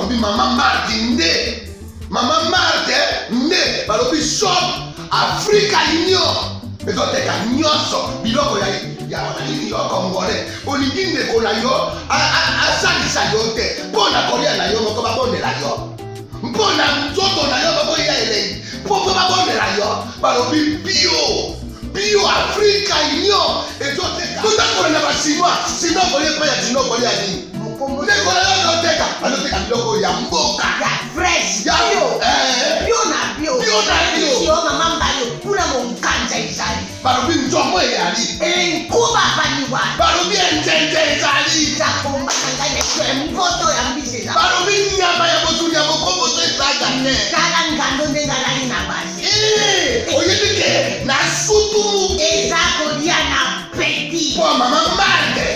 balobi Maman Marthe nde. Maman Marthe nde. Balobi shop Africa Union. Ezoteka nyonso biloko ya wananini yo Congolais. Olingi ndeko na yo asalisa yo te. Mpona kolia na yo moko babondela yo. Mpona nzoto na yo baboya elengi. Mpo babondela yo. Balobi bio Africa Union. Ezoteka. Tutakola na basinois. Sino kolia pa ya sino kolia nini. Ndeko na yo ezoteka. Bazoteka biloko ya mboka. Ya fresh. Bio na bio. Yo mama mbayo. Kuna monkanja izali. Balobi nzomo eyali. Nkuba baniwa. Balobi enjenje ezali. Zakomba kanganya kwe mpoto ya mbise za. Balobi nyama ya botu ya bokombo to ezaga ne. Kala ngando ndengalani na basi. Oyebike na sutu. Ezako dia na peti. Po Maman Marthe.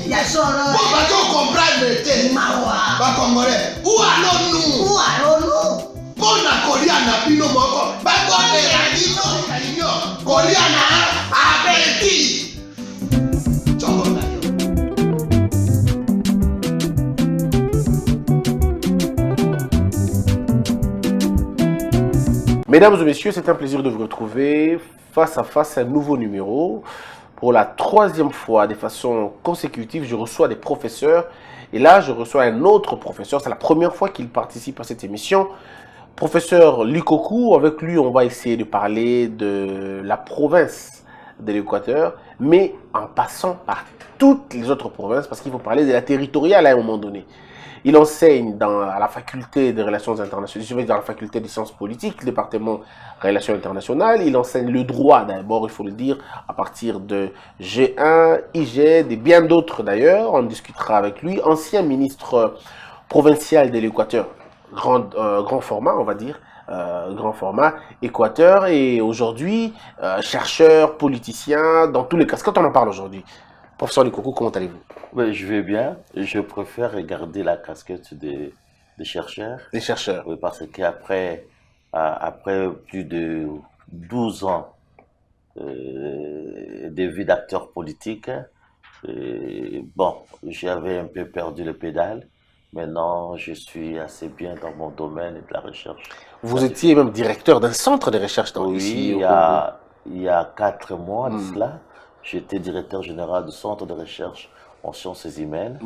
Ya soro. Po bato comprendre te. Mawa. Ba Congolais. Ou alonu. Pona kolia na bino moko. Ba kondela bino. Kolia na apeti. Chongo na yo. Mesdames et messieurs, c'est un plaisir de vous retrouver face à face à un nouveau numéro. Pour la troisième fois, de façon consécutive, je reçois des professeurs. Et là, je reçois un autre professeur. C'est la première fois qu'il participe à cette émission. Professeur Lukoku, avec lui, on va essayer de parler de la province de l'Équateur, mais en passant par toutes les autres provinces, parce qu'il faut parler de la territoriale à un moment donné. Il enseigne à la faculté des relations internationales, je vais dire dans la faculté des sciences politiques, le département relations internationales. Il enseigne le droit d'abord, il faut le dire, à partir de G1, IGED et bien d'autres d'ailleurs. On discutera avec lui, ancien ministre provincial de l'Équateur, grand format, on va dire, grand format, Équateur, et aujourd'hui, chercheur, politicien, dans tous les cas. Quand on en parle aujourd'hui, professeur Lukoku, comment allez-vous? Oui, je vais bien. Je préfère garder la casquette des chercheurs. Des chercheurs. Oui, parce qu'après plus de 12 ans de vie d'acteur politique, bon, j'avais un peu perdu le pédale. Maintenant, je suis assez bien dans mon domaine de la recherche. Vous étiez même directeur d'un centre de recherche ici il y a 4 mois de cela, j'étais directeur général du centre de recherche en sciences humaines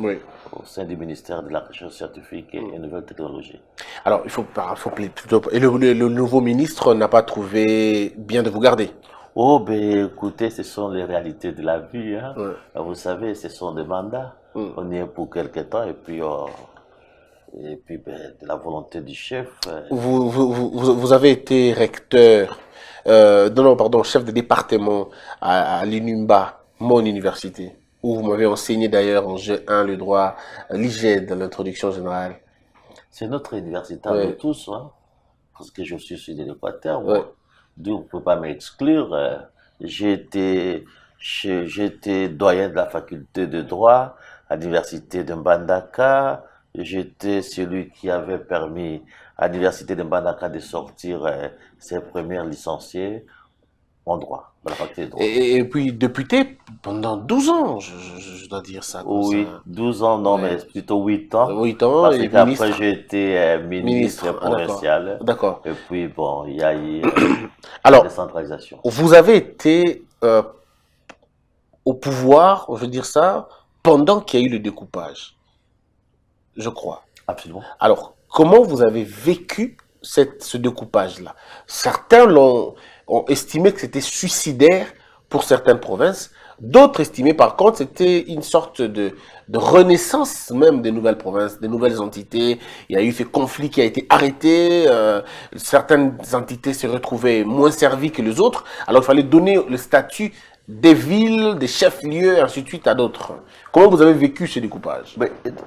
au sein du ministère de la Recherche scientifique et nouvelles technologies. Alors, il faut plutôt... Et le nouveau ministre n'a pas trouvé bien de vous garder? Oh, ben écoutez, ce sont les réalités de la vie. Hein. Vous savez, ce sont des mandats. On y est pour quelque temps et puis ben, de la volonté du chef. Vous avez été recteur, chef de département à l'UNIMBA, mon université, où vous m'avez enseigné d'ailleurs en G1 le droit, l'IGED, l'introduction générale. C'est notre université à nous tous, hein, parce que je suis issu de l'Équateur. Donc, vous ne pouvez pas m'exclure. J'étais doyen de la faculté de droit à l'université de Mbandaka. J'étais celui qui avait permis à l'université de Mbandaka de sortir ses premiers licenciés en droit, dans la faculté de droit. Et puis député pendant 12 ans, je dois dire ça. Oui, ça. 12 ans, non, mais plutôt 8 ans. 8 ans, parce qu'après j'ai été ministre provincial. D'accord. Et puis bon, il y a eu alors, décentralisation. Vous avez été au pouvoir, je veux dire ça, pendant qu'il y a eu le découpage, je crois. Absolument. Alors, comment vous avez vécu ce découpage-là? Certains ont estimé que c'était suicidaire pour certaines provinces. D'autres estimaient par contre que c'était une sorte de renaissance même des nouvelles provinces, des nouvelles entités. Il y a eu ce conflit qui a été arrêté. Certaines entités se retrouvaient moins servies que les autres. Alors il fallait donner le statut des villes, des chefs-lieux, et ainsi de suite à d'autres. Comment vous avez vécu ce découpage?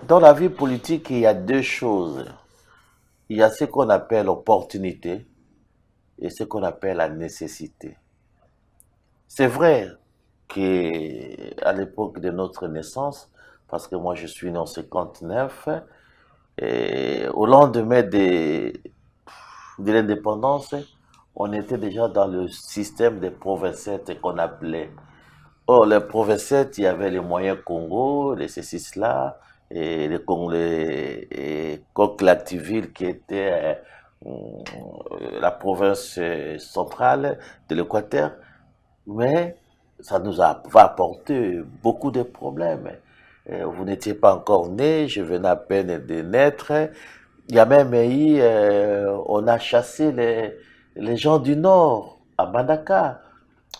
Dans la vie politique, il y a deux choses. Il y a ce qu'on appelle l'opportunité et ce qu'on appelle la nécessité. C'est vrai qu'à l'époque de notre naissance, parce que moi je suis né en 59, et au lendemain de l'indépendance, on était déjà dans le système des provincettes qu'on appelait. Or, les provincettes, il y avait les moyens Congo, les C6 là, et les Coquelactiville, qui était la province centrale de l'Équateur, mais ça nous va apporter beaucoup de problèmes. Vous n'étiez pas encore né, je venais à peine de naître. Il y a même eu, on a chassé les gens du Nord, à Bandaka.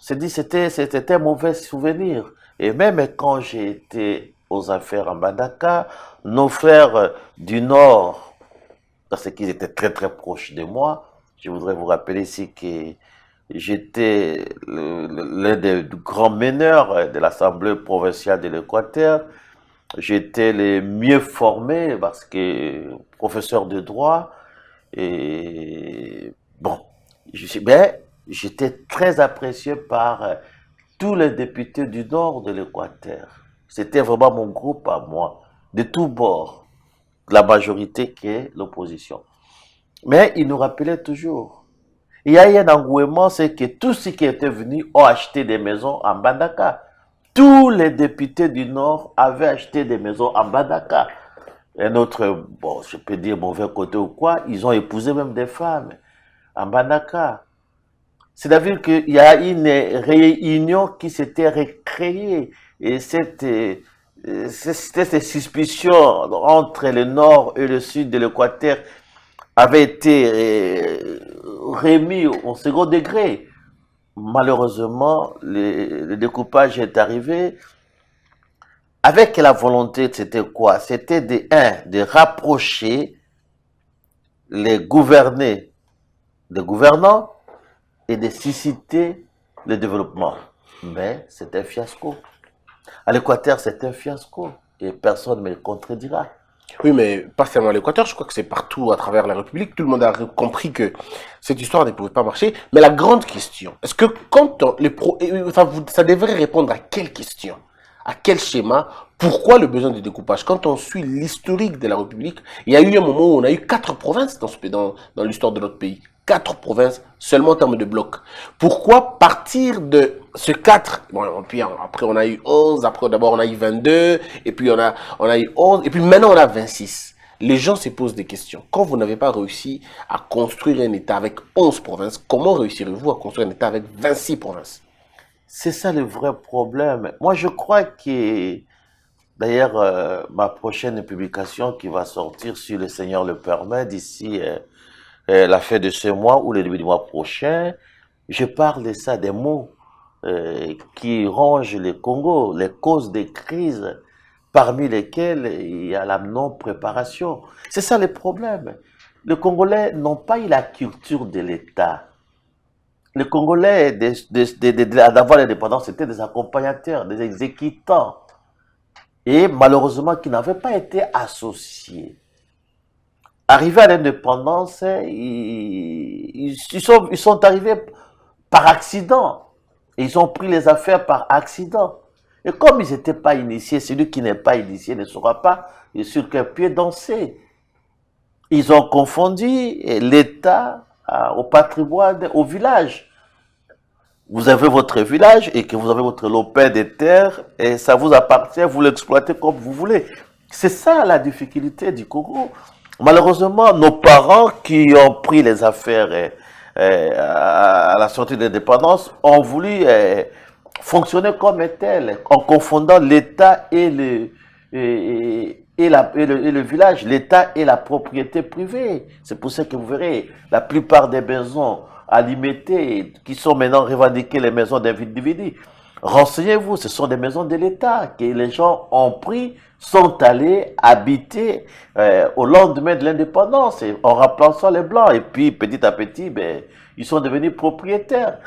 C'était un mauvais souvenir. Et même quand j'ai été aux affaires en Bandaka, nos frères du Nord, parce qu'ils étaient très très proches de moi, je voudrais vous rappeler ici que j'étais l'un des grands meneurs de l'Assemblée provinciale de l'Équateur. J'étais le mieux formé parce que professeur de droit. Et bon, j'étais très apprécié par tous les députés du nord de l'Équateur. C'était vraiment mon groupe à moi, de tous bords, la majorité qui est l'opposition. Mais il nous rappelait toujours. Il y a eu un engouement, c'est que tous ceux qui étaient venus ont acheté des maisons en Bandaka. Tous les députés du Nord avaient acheté des maisons en Bandaka. Un autre, bon, je peux dire mauvais côté ou quoi, ils ont épousé même des femmes en Bandaka. C'est-à-dire qu'il y a une réunion qui s'était recréée. Et c'était ces suspicions entre le Nord et le Sud de l'Équateur avaient été remis au second degré. Malheureusement, le découpage est arrivé avec la volonté, c'était quoi? C'était de rapprocher les gouvernés des gouvernants et de susciter le développement. Mais c'est un fiasco. À l'Équateur, c'est un fiasco et personne ne me le contredira. Oui, mais pas seulement à l'Équateur, je crois que c'est partout à travers la République. Tout le monde a compris que cette histoire ne pouvait pas marcher. Mais la grande question, est-ce que quand ça devrait répondre à quelle question? À quel schéma? Pourquoi le besoin de découpage? Quand on suit l'historique de la République, il y a eu un moment où on a eu 4 provinces dans l'histoire de notre pays. 4 provinces seulement en termes de blocs. Pourquoi partir de ce 4? Bon, puis après on a eu 11, après d'abord on a eu 22, et puis on a eu 11, et puis maintenant on a 26. Les gens se posent des questions. Quand vous n'avez pas réussi à construire un État avec 11 provinces, comment réussirez-vous à construire un État avec 26 provinces? C'est ça le vrai problème. Moi je crois que, d'ailleurs, ma prochaine publication qui va sortir, si le Seigneur le permet, d'ici la fin de ce mois ou le début du mois prochain, je parle de ça, des mots qui rongent le Congo, les causes des crises, parmi lesquelles il y a la non-préparation. C'est ça le problème. Les Congolais n'ont pas eu la culture de l'État. Les Congolais, d'avoir l'indépendance, c'était des accompagnateurs, des exécutants. Et malheureusement, qui n'avaient pas été associés. Arrivés à l'indépendance, ils sont arrivés par accident. Et ils ont pris les affaires par accident. Et comme ils n'étaient pas initiés, celui qui n'est pas initié ne saura pas sur quel pied danser. Ils ont confondu l'État au patrimoine, au village. Vous avez votre village et que vous avez votre lopin de terre et ça vous appartient, vous l'exploitez comme vous voulez. C'est ça la difficulté du Congo. Malheureusement, nos parents qui ont pris les affaires à la sortie de l'indépendance ont voulu fonctionner comme tel, en confondant l'État et le village, l'État et la propriété privée. C'est pour ça que vous verrez, la plupart des maisons à limiter, qui sont maintenant revendiquées les maisons d'individus. Renseignez-vous, ce sont des maisons de l'État que les gens ont pris, sont allés habiter au lendemain de l'indépendance en remplaçant les Blancs. Et puis, petit à petit, ils sont devenus propriétaires.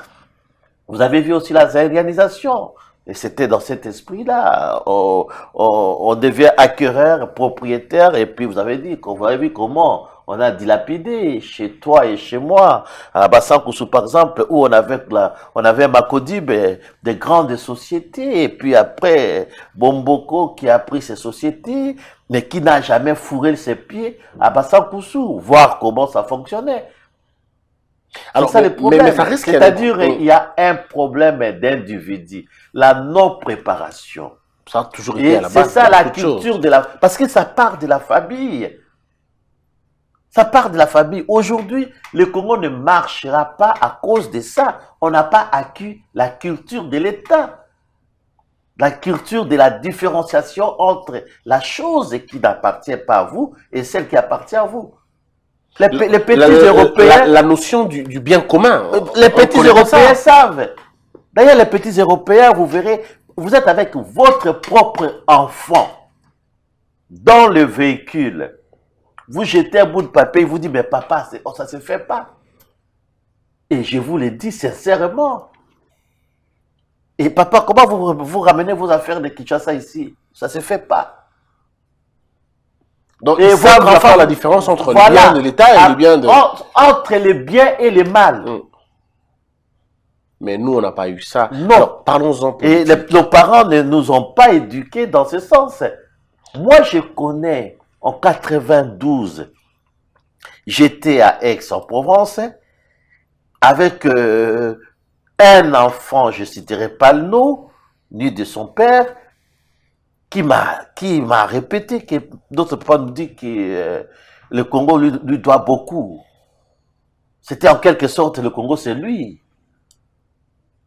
Vous avez vu aussi la zaïrianisation. Et c'était dans cet esprit-là. On devient acquéreur, propriétaire, et puis vous avez vu comment on a dilapidé chez toi et chez moi. À Bassankoussou, par exemple, où on avait Makodi, des grandes sociétés, et puis après, Bomboko qui a pris ces sociétés, mais qui n'a jamais fourré ses pieds à Bassankoussou, voir comment ça fonctionnait. Alors, c'est ça le problème. Mais ça risque. C'est-à-dire, il y a un problème d'individu, la non-préparation. Ça a toujours été à la base. C'est ça la culture de la... Parce que ça part de la famille. Ça part de la famille. Aujourd'hui, le Congo ne marchera pas à cause de ça. On n'a pas acquis la culture de l'État. La culture de la différenciation entre la chose qui n'appartient pas à vous et celle qui appartient à vous. Les petits Européens... La notion du bien commun. Les petits Européens savent. D'ailleurs, les petits Européens, vous verrez, vous êtes avec votre propre enfant dans le véhicule. Vous jetez un bout de papier, il vous dit, mais papa, ça ne se fait pas. Et je vous le dis sincèrement. Et papa, comment vous ramenez vos affaires de Kinshasa ici? Ça ne se fait pas. Donc, ils savent faire la différence entre le bien de l'État et le bien de... Entre les biens et les mal. Mais nous, on n'a pas eu ça. Non. Alors, parlons-en. Et nos parents ne nous ont pas éduqués dans ce sens. Moi, je connais, en 92, j'étais à Aix-en-Provence avec un enfant, je ne citerai pas le nom, ni de son père, qui m'a répété que d'autres parents nous disent que le Congo lui doit beaucoup. C'était en quelque sorte, le Congo, c'est lui.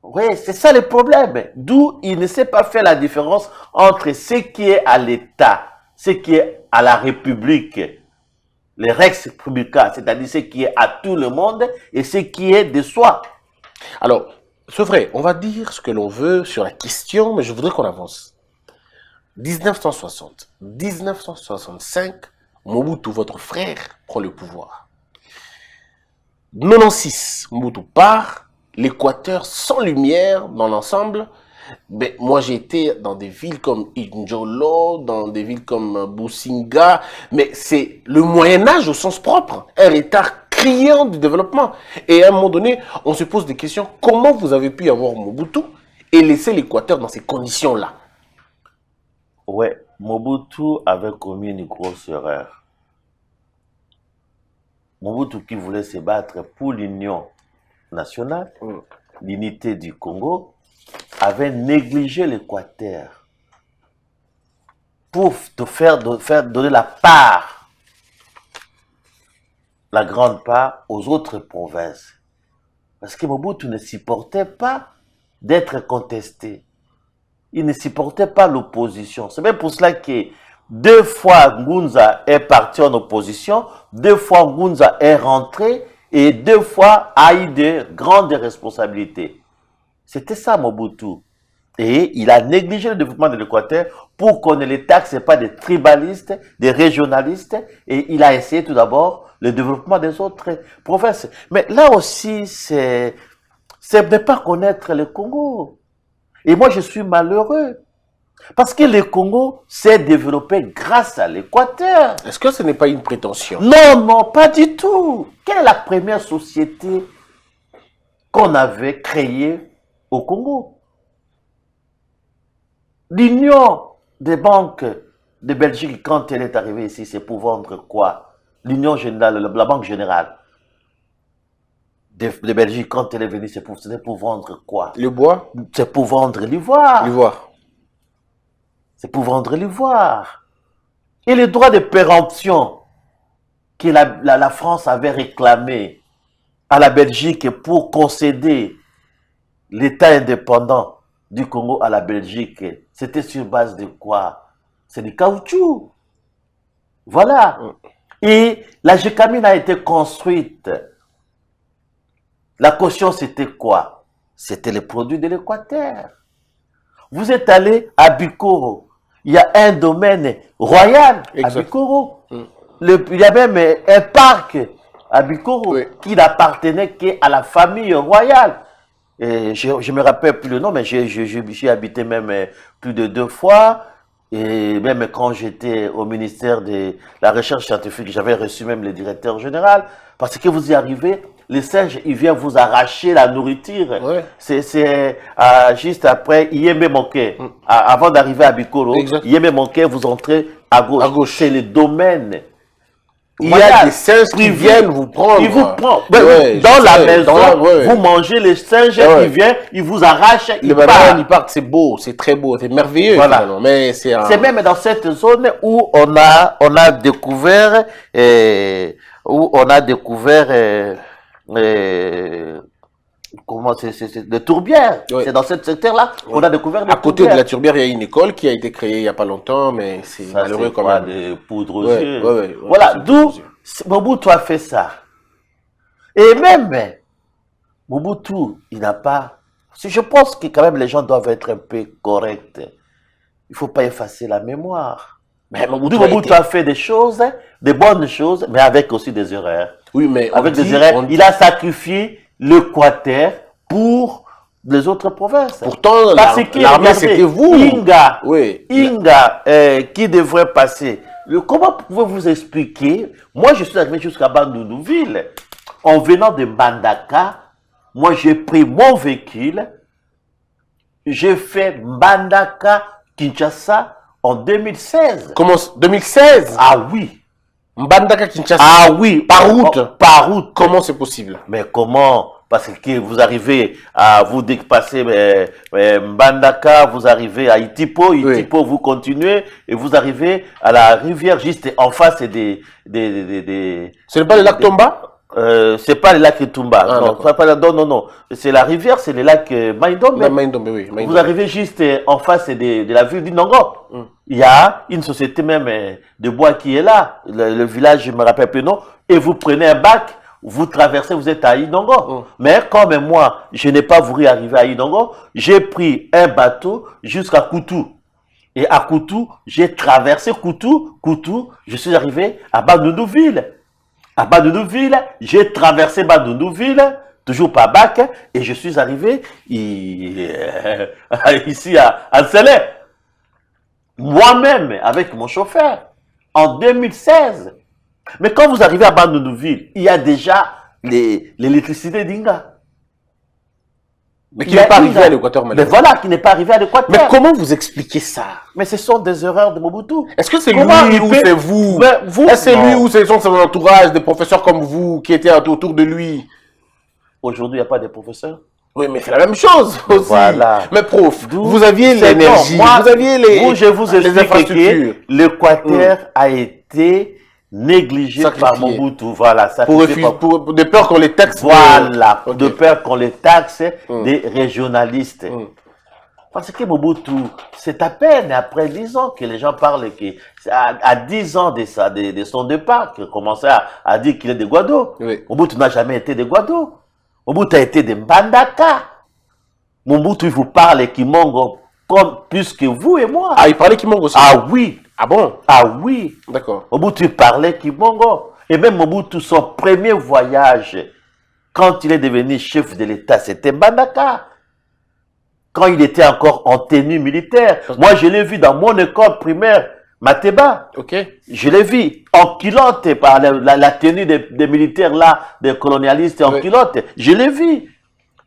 Oui, c'est ça le problème. D'où il ne sait pas faire la différence entre ce qui est à l'État, ce qui est à la République, les Rex Publica, c'est-à-dire ce qui est à tout le monde et ce qui est de soi. Alors, c'est vrai, on va dire ce que l'on veut sur la question, mais je voudrais qu'on avance. 1960, 1965, Mobutu, votre frère, prend le pouvoir. 96, Mobutu part. L'Équateur sans lumière dans l'ensemble. Mais moi, j'ai été dans des villes comme Injolo, dans des villes comme Businga. Mais c'est le Moyen-Âge au sens propre. Un retard criant du développement. Et à un moment donné, on se pose des questions. Comment vous avez pu avoir Mobutu et laisser l'Équateur dans ces conditions-là? Ouais, Mobutu avait commis une grosse erreur. Mobutu qui voulait se battre pour l'union nationale, l'unité du Congo, avait négligé l'Équateur pour te faire donner la part, la grande part, aux autres provinces. Parce que Mobutu ne supportait pas d'être contesté. Il ne supportait pas l'opposition. C'est même pour cela que 2 fois Ngunza est parti en opposition, 2 fois Ngunza est rentré, et 2 fois a eu de grandes responsabilités. C'était ça Mobutu. Et il a négligé le développement de l'Équateur pour qu'on ne les taxe pas des tribalistes, des régionalistes, et il a essayé tout d'abord le développement des autres provinces. Mais là aussi, c'est ne pas connaître le Congo. Et moi, je suis malheureux. Parce que le Congo s'est développé grâce à l'Équateur. Est-ce que ce n'est pas une prétention? Non, non, pas du tout. Quelle est la première société qu'on avait créée au Congo? L'Union des banques de Belgique, quand elle est arrivée ici, c'est pour vendre quoi? L'Union générale, la Banque générale de Belgique, quand elle est venue, c'était pour vendre quoi? Le bois? C'est pour vendre l'ivoire. L'ivoire. C'est pour vendre l'ivoire. Et les droits de péremption que la France avait réclamé à la Belgique pour concéder l'État indépendant du Congo à la Belgique, c'était sur base de quoi? C'est du caoutchouc. Voilà. Et la Gécamine a été construite. La caution, c'était quoi? C'était les produits de l'Équateur. Vous êtes allé à Bikoro. Il y a un domaine royal à Bikoro. Il y a même un parc à Bikoro qui n'appartenait qu'à la famille royale. Et je me rappelle plus le nom, mais j'ai habité même plus de 2 fois. Et même quand j'étais au ministère de la Recherche scientifique, j'avais reçu même le directeur général. Parce que vous y arrivez, les singes, ils viennent vous arracher la nourriture. Ouais. C'est juste après Yembe Moké. Avant d'arriver à Bikoro, Yembe Moké, vous entrez à gauche. À gauche. C'est le domaine. Il y a des singes qui viennent vous prendre. Ils vous prennent. Dans la maison, vous mangez les singes qui viennent, ils vous arrachent. Les bananes, ils partent, c'est beau, c'est très beau, c'est merveilleux. Voilà. Mais c'est même dans cette zone où on a découvert où on a découvert comment c'est de tourbières. Oui. C'est dans ce secteur-là qu'on a découvert des À côté de tourbières. la Turbière, il y a une école qui a été créée il n'y a pas longtemps, mais c'est Ça, malheureux c'est quand quoi, même. des poudres aux Ouais, yeux. ouais, Voilà, c'est d'où aux yeux. Mobutu a fait ça. Et même Mobutu, il n'a pas... Je pense que quand même les gens doivent être un peu corrects. Il ne faut pas effacer la mémoire. Mais Mobutu a fait des choses, des bonnes choses, mais avec aussi des erreurs. Oui, mais Avec des erreurs, il a sacrifié l'Équateur pour les autres provinces. Pourtant, Parce que, l'armée, regardez, c'était vous. Inga, Oui. Inga qui devrait passer. Comment pouvez-vous expliquer? Moi, je suis arrivé jusqu'à Bandundouville. En venant de Mbandaka, moi, j'ai pris mon véhicule. J'ai fait Mbandaka-Kinshasa en 2016. Comment 2016 Ah oui. Mbandaka Kinshasa. Ah oui. Par route. Par route. Comment c'est possible? Mais comment? Parce que vous arrivez à vous dépasser Mbandaka, vous arrivez à Itipo, Itipo vous continuez et vous arrivez à la rivière juste en face Ce n'est pas le lac Tomba? C'est pas le lac Tumba. Ah, non, non. C'est la rivière, c'est le lac Maïdombe. Maïdombe, oui. Maïdombe. Vous arrivez juste en face de la ville d'Inongo. Il y a une société même de bois qui est là. Le village, je me rappelle plus non. Et vous prenez un bac, vous traversez, vous êtes à Inongo. Mais comme moi, je n'ai pas voulu arriver à Inongo, j'ai pris un bateau jusqu'à Koutou. Et à Koutou, j'ai traversé Koutou, je suis arrivé à Bandundouville. À Bandundouville, j'ai traversé Bandundouville, toujours par bac, et je suis arrivé ici à Anselé. Moi-même, avec mon chauffeur, en 2016. Mais quand vous arrivez à Bandundouville, il y a déjà l'électricité d'Inga. Mais qui n'est pas arrivé à l'Équateur, Mais voilà, qui n'est pas arrivé à l'Équateur. Mais comment vous expliquez ça? Mais ce sont des erreurs de Mobutu. Est-ce que c'est lui Comment ou c'est vous? Vous, Est-ce que c'est lui non. ou c'est son entourage, des professeurs comme vous qui étaient autour de lui? Aujourd'hui, il n'y a pas de professeurs. Oui, mais c'est la même chose aussi. Voilà. Mais prof, D'où- vous aviez c'est l'énergie, bon. Moi, vous aviez je vous les explique infrastructures. que l'Équateur a été négligé Sacrifié. par Mobutu. Voilà, Pour, sacrifié par- de peur qu'on les taxe. Voilà, Ok. de peur qu'on les taxe des régionalistes. Mm. Parce que Mobutu, c'est à peine après 10 ans que les gens parlent que, à 10 ans de son départ, qu'il commençait à dire qu'il est de Guado. Oui. Mobutu n'a jamais été de Guado. Mobutu a été de Mbandaka. Mobutu, il vous parle Kimongo comme plus que vous et moi. Ah, il parlait Kimongo aussi. Ah oui, Ah bon? ah oui. D'accord. Mobutu parlait Kimongo. Et même Mobutu, son premier voyage, quand il est devenu chef de l'État, c'était Mbandaka. Quand il était encore en tenue militaire. Moi, je l'ai vu dans mon école primaire, Mateba. Ok. Je l'ai vu en culotte par la tenue des militaires là, des colonialistes en Oui. culotte. Je l'ai vu.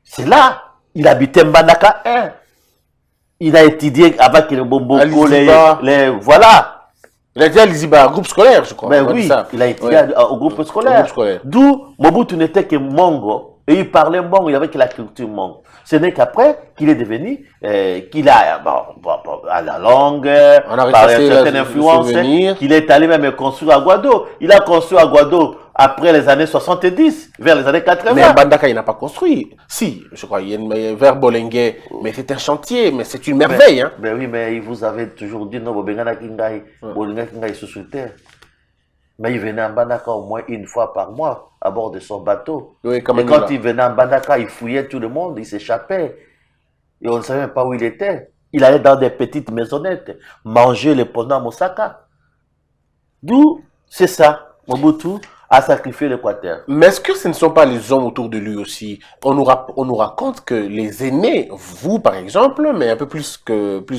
C'est là. Il habitait Mbandaka 1. Il a étudié avec les Bomboko, Liziba. voilà. Il a été à Liziba, groupe scolaire, je crois. Ben On va oui, dire ça. il a étudié Ouais. au groupe scolaire. Au groupe scolaire. D'où Mobutu n'était que Mongo. Et il parlait Mongo, il avait que la culture Mongo. Ce n'est qu'après qu'il est devenu, qu'il a, à la langue, On a par retracé certaines le influences, souvenir. qu'il est allé même construire à Guado. Il a construit à Guado après les années 70, vers les années 80. Mais Mbandaka, il n'a pas construit. Si, je crois, il y a une vers Bolengue. Mais c'est un chantier, mais c'est une merveille. Hein. Ben oui, mais il vous avait toujours dit, non, Bobengana Kingai, Bolinga Kingai sous terre. Mais il venait à Mbandaka au moins une fois par mois, à bord de son bateau. Oui, Et comme quand il venait à Mbandaka, il fouillait tout le monde, il s'échappait. Et on ne savait même pas où il était. Il allait dans des petites maisonnettes, manger les pendant Mosaka. D'où, c'est ça, Mobutu a sacrifié l'Équateur. Mais est-ce que ce ne sont pas les hommes autour de lui aussi? On nous raconte que les aînés, vous par exemple, mais un peu plus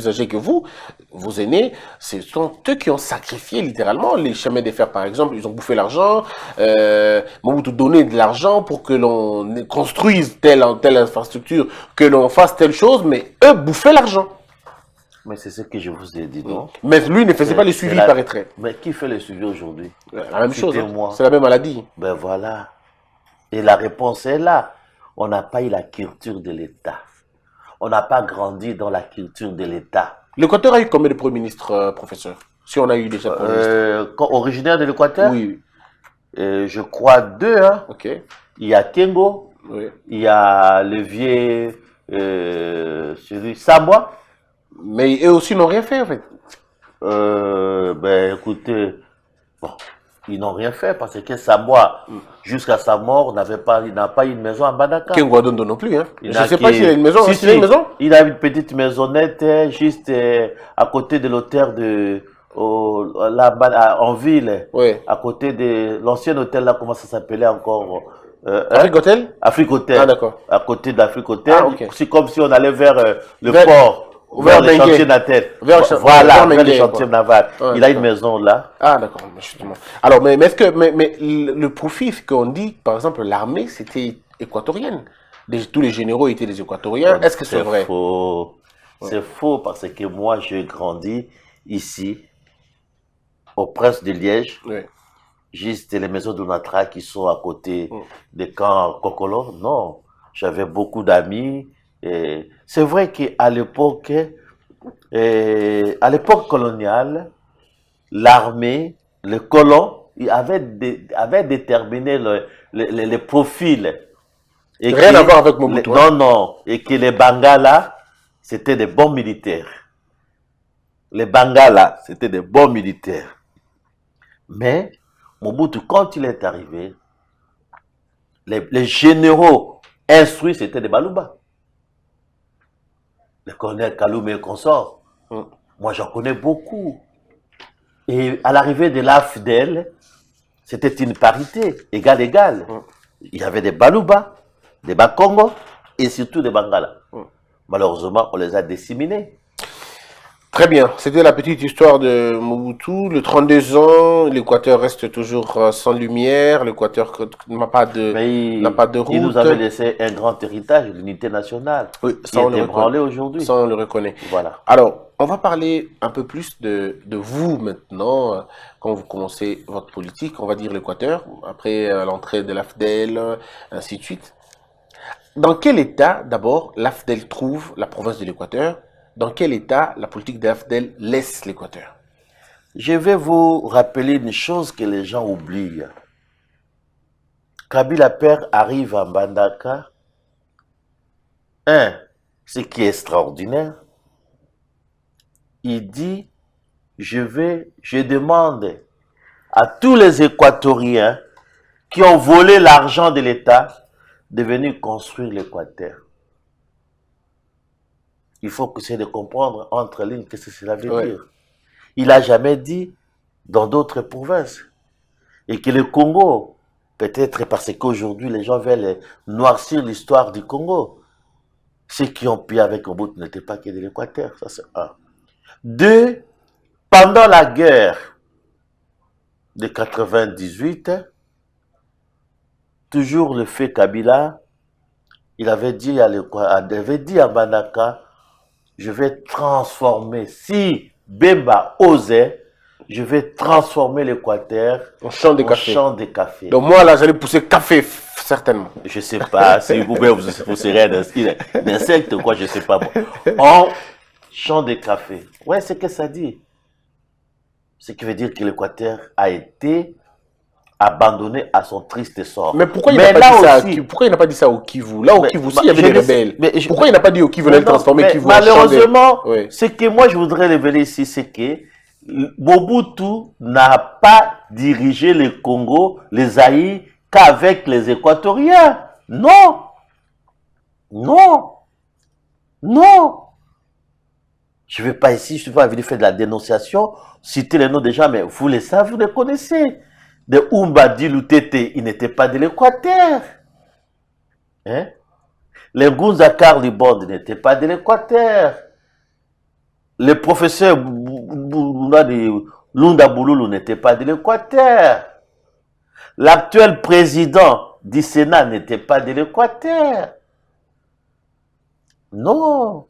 âgés que vous, vos aînés, ce sont eux qui ont sacrifié littéralement les chemins de fer par exemple. Ils ont bouffé l'argent, Mobutu donnait de l'argent pour que l'on construise telle infrastructure, que l'on fasse telle chose, mais eux bouffaient l'argent. Mais c'est ce que je vous ai dit, non? Mais lui ne faisait pas le suivi, il paraîtrait. Mais qui fait le suivi aujourd'hui? La même chose, hein. Citez-moi. C'est la même maladie. Ben voilà. Et la réponse est là. On n'a pas eu la culture de l'État. On n'a pas grandi dans la culture de l'État. L'Équateur a eu combien de premiers ministres, professeur? Si on a eu déjà premiers ministres. Originaire de l'Équateur? Oui. je crois 2. Hein. Ok. Il y a Kengo, Oui. il y a le vieux, celui Samoa. Mais eux aussi n'ont rien fait, en fait. Ben écoutez, bon, ils n'ont rien fait parce que Samoa, jusqu'à sa mort, il n'a pas eu une maison à Mbandaka. Ken Guadondo non plus, hein. Il Je n'a ne sais que- pas s'il a une maison. Si, Hein, s'il a une si, maison il a une petite maisonnette juste à côté de l'hôtel en ville, Oui. à côté de l'ancien hôtel là, comment ça s'appelait encore Afrique Hotel. Afrique Hotel. Ah, d'accord. À côté d'Afrique Hotel. Ah, ok. C'est comme si on allait vers le Vers- port, vers vers les Mengue. chantiers navals. Vers Voilà, vers Mengue, les chantiers quoi. navals. Ouais, Il a une d'accord. maison là. Ah, d'accord, justement. Alors, mais est-ce que mais le profil, c'est qu'on dit, par exemple, l'armée, c'était équatorienne. Tous les généraux étaient des équatoriens. Est-ce que c'est vrai? Faux. C'est faux parce que moi, j'ai grandi ici, au Prince de Liège. Oui. Juste les maisons de Natra qui sont à côté des camps Kokolo. Non, j'avais beaucoup d'amis. Et c'est vrai qu'à l'époque, coloniale, l'armée, le colon, il avait déterminé les profils. Et Rien que- à voir avec Mobutu, Non, non. Et que les Bangala, c'était des bons militaires. Les Bangala, c'était des bons militaires. Mais Mobutu, quand il est arrivé, les généraux instruits, c'était des Baluba. Le colonel Kaloum et consort. Moi, j'en connais beaucoup. Et à l'arrivée de l'AFDEL, c'était une parité, égal. Il y avait des Baluba, des Bakongo et surtout des Bangala. Malheureusement, on les a disséminés. Très bien. C'était la petite histoire de Mobutu. Le 32 ans, l'Équateur reste toujours sans lumière. L'Équateur n'a pas de, Mais n'a pas de route. il nous avait laissé un grand héritage, l'unité nationale, Oui, qui ça on est le ébranlé reconnaît. aujourd'hui. Ça, on le reconnaît. Voilà. Alors, on va parler un peu plus de vous maintenant, quand vous commencez votre politique, on va dire l'Équateur, après l'entrée de l'AFDEL, ainsi de suite. Dans quel état, d'abord, l'AFDEL trouve la province de l'Équateur? Dans quel état la politique de l'AFDEL laisse l'Équateur? Je vais vous rappeler une chose que les gens oublient. Kabila Père arrive à Mbandaka. Ce qui est extraordinaire, il dit, je demande à tous les Équatoriens qui ont volé l'argent de l'État de venir construire l'Équateur. Il faut que c'est de comprendre entre lignes ce que cela veut dire. Il n'a jamais dit dans d'autres provinces. Et que le Congo, peut-être parce qu'aujourd'hui les gens veulent noircir l'histoire du Congo. Ceux qui ont pu avec Mobutu n'étaient pas que de l'Équateur, ça c'est un. 2, pendant la guerre de 98, toujours le fait Kabila, il avait dit à Mbandaka, je vais transformer, si Bemba osait, je vais transformer l'Équateur En champ de en café. champ de café. Donc moi, là, j'allais pousser café, certainement. Je sais pas, si vous serez d'insectes ou quoi, je sais pas. En champ de café. Ouais, c'est ce que ça dit. Ce qui veut dire que l'Équateur a été abandonné à son triste sort. Mais pourquoi il n'a pas dit ça pourquoi il n'a pas dit ça au Kivu? Là, au Kivu, il y avait des rebelles. Pourquoi il n'a pas dit au Kivu, il transformer Kivu en champ de... Malheureusement, Oui. ce que moi je voudrais révéler ici, c'est que Mobutu n'a pas dirigé le Congo, les Zaïre, qu'avec les Équatoriens. Non. Non. Non. Je ne vais pas ici, je ne vais pas venir faire de la dénonciation, citer les noms des gens, mais vous les savez, vous les connaissez. De Oumbadi Lutete, il n'était pas de l'Équateur. Hein? Les Ngunza Carlibond n'étaient pas de l'Équateur. Le professeur Lunda Bouloulou n'était pas de l'Équateur. L'actuel président du Sénat n'était pas de l'Équateur. Non.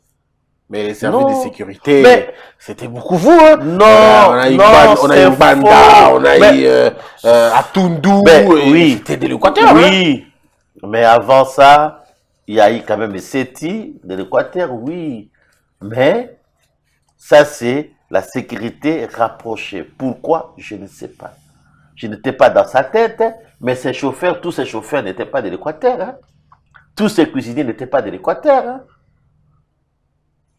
Mais les services de sécurité, Mais- c'était beaucoup vous, hein? Non, On a eu non, on a c'est eu Banda, faux. on a Mais- eu Atundu, Mais et oui. c'était de l'Équateur, hein? Oui, mais avant ça, il y a eu quand même Seti de l'Équateur, oui. Mais ça, c'est la sécurité rapprochée. Pourquoi? Je ne sais pas. Je n'étais pas dans sa tête, mais ses chauffeurs, tous ses chauffeurs n'étaient pas de l'Équateur. Hein. Tous ses cuisiniers n'étaient pas de l'Équateur. Hein.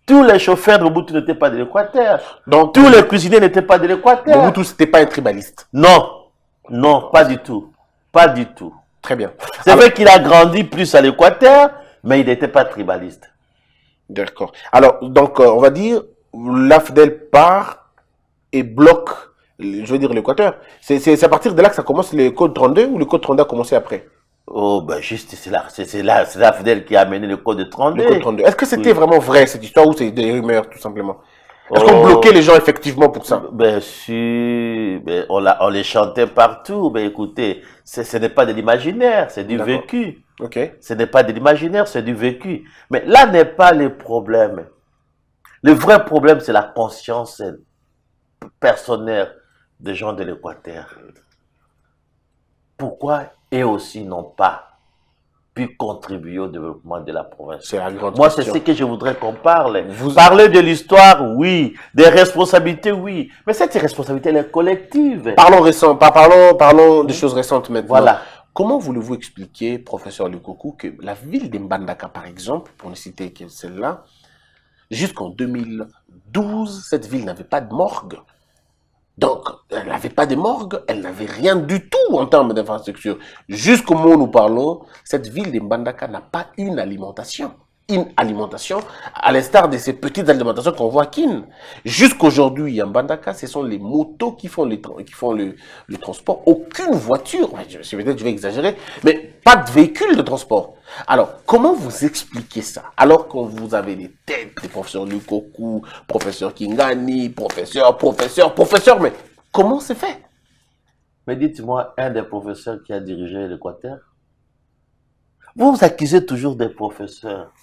Tous les chauffeurs de Mobutu n'étaient pas de l'Équateur. Donc, Tous les cuisiniers n'étaient pas de l'Équateur. Mobutu, c'était pas un tribaliste. Non, non, pas du tout. Pas du tout. Très bien. C'est vrai qu'il a grandi plus à l'Équateur, mais il n'était pas tribaliste. D'accord. Alors, donc, on va dire, l'AFDEL part et bloque, je veux dire, l'Équateur. C'est à partir de là que ça commence le code 32 ou le code 32 a commencé après? Oh, ben juste, c'est l'AFDEL qui a amené le code 32. Le code 32. Est-ce que c'était Oui. vraiment vrai, cette histoire, ou c'est des rumeurs, tout simplement? Est-ce qu'on Oh. bloquait les gens effectivement pour ça? Ben si, ben, on les chantait partout. Ben écoutez, ce n'est pas de l'imaginaire, c'est du D'accord. vécu. Ok. Ce n'est pas de l'imaginaire, c'est du vécu. Mais là n'est pas le problème. Le vrai problème, c'est la conscience personnelle des gens de l'Équateur. Pourquoi eux aussi n'ont pas pu contribuer au développement de la province? C'est la grande Moi, c'est question. ce que je voudrais qu'on parle. Vous- Parler de l'histoire, oui. Des responsabilités, oui. Mais cette responsabilité, elle est collective. Parlons récent, parlons des choses récentes maintenant. Voilà. Comment voulez-vous expliquer, professeur Lukoku, que la ville de Mbandaka, par exemple, pour ne citer que celle-là, jusqu'en 2012, cette ville n'avait pas de morgue. Donc, elle n'avait pas de morgue, elle n'avait rien du tout en termes d'infrastructure. Jusqu'au moment où nous parlons, cette ville de Mbandaka n'a pas une alimentation. Une alimentation, à l'instar de ces petites alimentations qu'on voit à Kin. Jusqu'aujourd'hui, à Mbandaka, ce sont les motos qui font le transport. Aucune voiture, peut-être je vais exagérer, mais pas de véhicule de transport. Alors, comment vous expliquez ça? Alors que vous avez des têtes, des professeurs Lukoku, professeur Kingani, professeur, mais comment c'est fait? Mais dites-moi, un des professeurs qui a dirigé l'Équateur, vous vous accusez toujours des professeurs.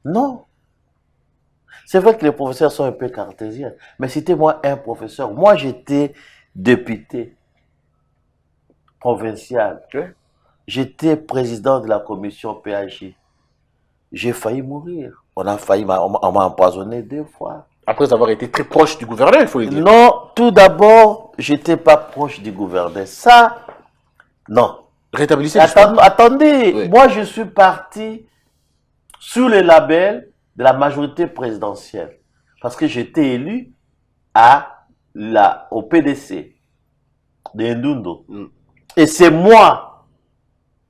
Non. C'est vrai que les professeurs sont un peu cartésiens, mais citez-moi un professeur. Moi, j'étais député provincial. J'étais président de la commission PAJ. J'ai failli mourir. On m'a empoisonné 2 fois. Après avoir été très proche du gouverneur, il faut le dire. Non, tout d'abord, j'étais pas proche du gouverneur. Ça, non. Rétablissez l'histoire. Attendez, Oui. moi je suis parti sous le label de la majorité présidentielle. Parce que j'étais élu au PDC de Ndundo. Mm. Et c'est moi,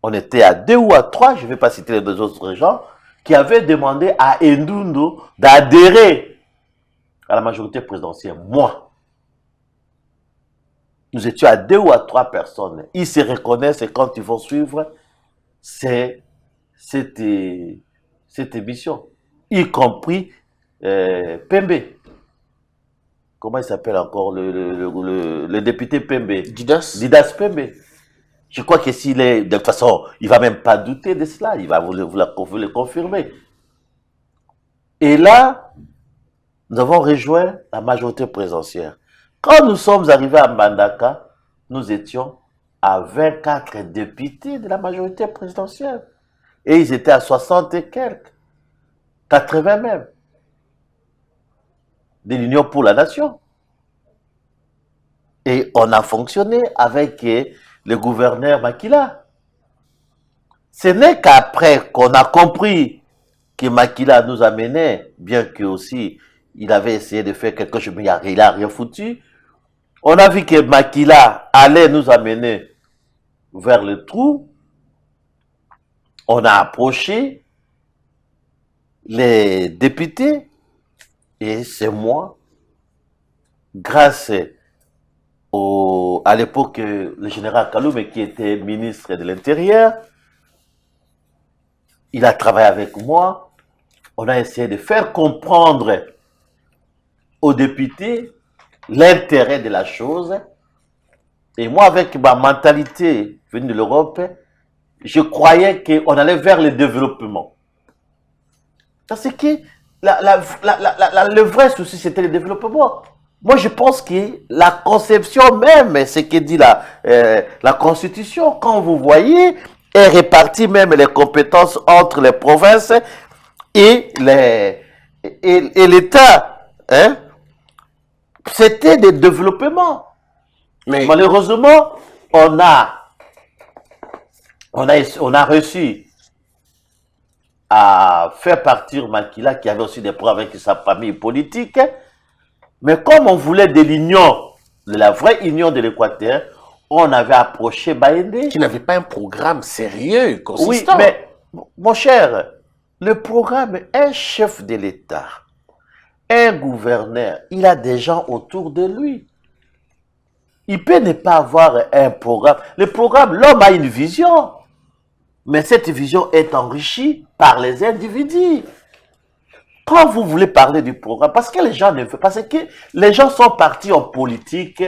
on était à 2 ou à 3, je ne vais pas citer les 2 autres gens, qui avaient demandé à Ndundo d'adhérer à la majorité présidentielle. Moi. Nous étions à 2 ou à 3 personnes. Ils se reconnaissent et quand ils vont suivre cette émission, y compris Pembe. Comment il s'appelle encore le député Pembe? Didas Pembe. Je crois que s'il est, de toute façon, il va même pas douter de cela, il va vous le confirmer. Et là, nous avons rejoint la majorité présidentielle. Quand nous sommes arrivés à Mbandaka, nous étions à 24 députés de la majorité présidentielle. Et ils étaient à 60 et quelques, 80 même, de l'Union pour la Nation. Et on a fonctionné avec le gouverneur Makila. Ce n'est qu'après qu'on a compris que Makila nous amenait, bien que aussi il avait essayé de faire quelque chose, mais il n'a rien foutu. On a vu que Makila allait nous amener vers le trou. On a approché les députés et c'est moi, grâce à l'époque le général Kaloum qui était ministre de l'Intérieur, il a travaillé avec moi. On a essayé de faire comprendre aux députés l'intérêt de la chose. Et moi, avec ma mentalité venue de l'Europe, je croyais qu'on allait vers le développement. Parce que le vrai souci, c'était le développement. Moi, je pense que la conception même, ce que dit la Constitution, quand vous voyez, est répartie même les compétences entre les provinces et l'État. Hein? C'était des développements. Mais Malheureusement, on a réussi à faire partir Makila, qui avait aussi des problèmes avec sa famille politique. Mais comme on voulait de l'union, de la vraie union de l'Équateur, on avait approché Baïndé. qui n'avait pas un programme sérieux, Oui, consistant. mais mon cher, le programme, un chef de l'État, un gouverneur, il a des gens autour de lui. Il peut ne pas avoir un programme. Le programme, l'homme a une vision. Mais cette vision est enrichie par les individus. Quand vous voulez parler du programme, parce que les gens ne veulent, parce que les gens sont partis en politique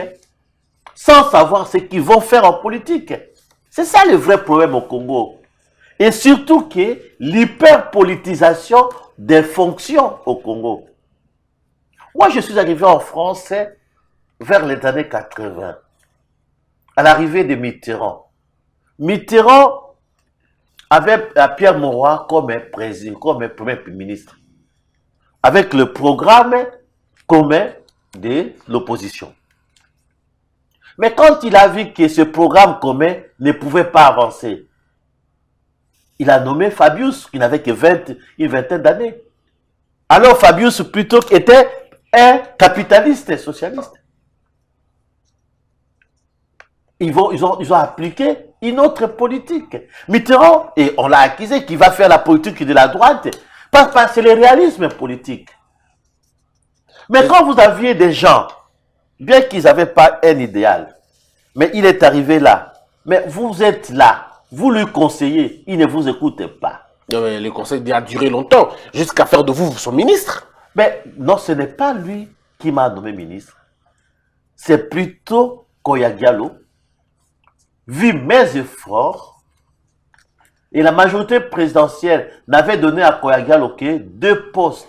sans savoir ce qu'ils vont faire en politique. C'est ça le vrai problème au Congo. Et surtout que l'hyperpolitisation des fonctions au Congo. Moi, je suis arrivé en France vers les années 80, à l'arrivée de Mitterrand. Mitterrand avait Pierre Mauroy comme un président, comme un premier ministre, avec le programme commun de l'opposition. Mais quand il a vu que ce programme commun ne pouvait pas avancer, il a nommé Fabius, qui n'avait que une vingtaine d'années. Alors Fabius plutôt était un capitaliste et socialiste. Ils ont appliqué une autre politique. Mitterrand, et on l'a accusé, qui va faire la politique de la droite, parce que c'est le réalisme politique. Mais quand vous aviez des gens, bien qu'ils n'avaient pas un idéal, mais il est arrivé là, mais vous êtes là, vous lui conseillez, il ne vous écoute pas. Le conseil a duré longtemps, jusqu'à faire de vous son ministre. Mais non, ce n'est pas lui qui m'a nommé ministre. C'est plutôt Koya Diallo, vu mes efforts, et la majorité présidentielle n'avait donné à Koya Diallo que 2 postes.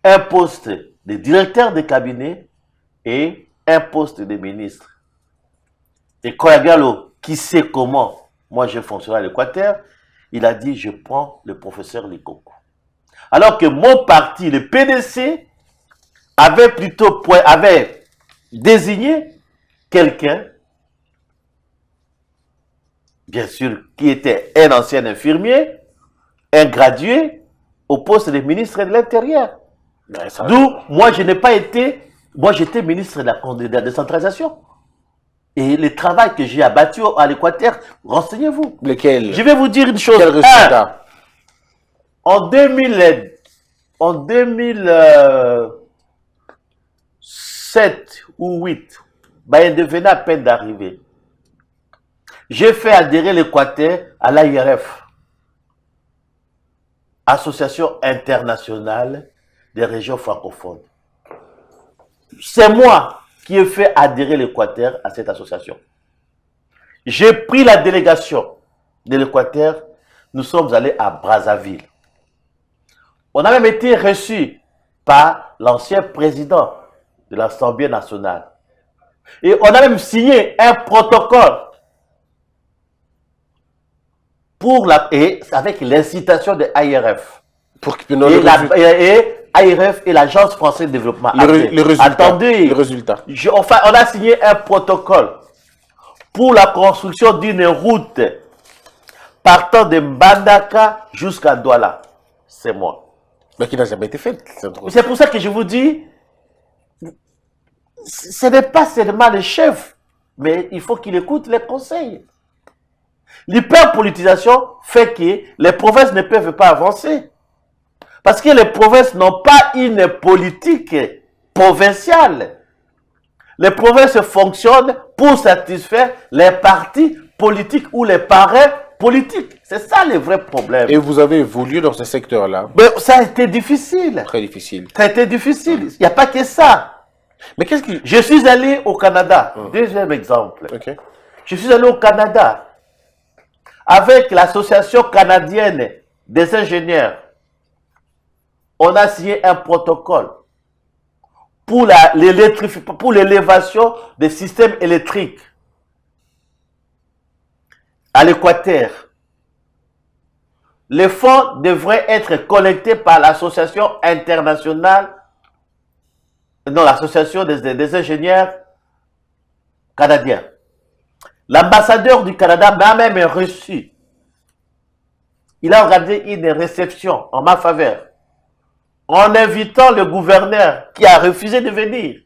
Un poste de directeur de cabinet et un poste de ministre. Et Koya Diallo, qui sait comment moi je fonctionne à l'Équateur, il a dit je prends le professeur Likoko. Alors que mon parti, le PDC, avait désigné quelqu'un, bien sûr, qui était un ancien infirmier, un gradué, au poste de ministre de l'Intérieur. D'où, moi, je n'ai pas été, moi, j'étais ministre de la décentralisation. Et le travail que j'ai abattu à l'Équateur, renseignez-vous. Lequel? Je vais vous dire une chose. Quel résultat? En 2007 ou 2008, il devenait à peine d'arriver. J'ai fait adhérer l'Équateur à l'AIRF, Association internationale des régions francophones. C'est moi qui ai fait adhérer l'Équateur à cette association. J'ai pris la délégation de l'Équateur, nous sommes allés à Brazzaville. On a même été reçus par l'ancien président de l'Assemblée nationale. Et on a même signé un protocole avec l'incitation de AIRF. Et AIRF et l'Agence française de développement. Le résultat. Attendez. Le résultat. On a signé un protocole pour la construction d'une route partant de Mbandaka jusqu'à Douala. C'est moi. Mais qui n'a jamais été fait. C'est pour ça que je vous dis, ce n'est pas seulement le chef, mais il faut qu'il écoute les conseils. L'hyperpolitisation fait que les provinces ne peuvent pas avancer. Parce que les provinces n'ont pas une politique provinciale. Les provinces fonctionnent pour satisfaire les partis politiques ou les parrains politiques. C'est ça le vrai problème. Et vous avez évolué dans ce secteur-là? Mais ça a été difficile. Très difficile. Ça a été difficile. Il n'y a pas que ça. Mais qu'est-ce qui... Je suis allé au Canada. Deuxième exemple. Okay. Je suis allé au Canada avec l'association canadienne des ingénieurs. On a signé un protocole pour l'élévation des systèmes électriques à l'Équateur. Les fonds devraient être collectés par l'association internationale, non, l'association des ingénieurs canadien. L'ambassadeur du Canada m'a même reçu. Il a organisé une réception en ma faveur, en invitant le gouverneur qui a refusé de venir.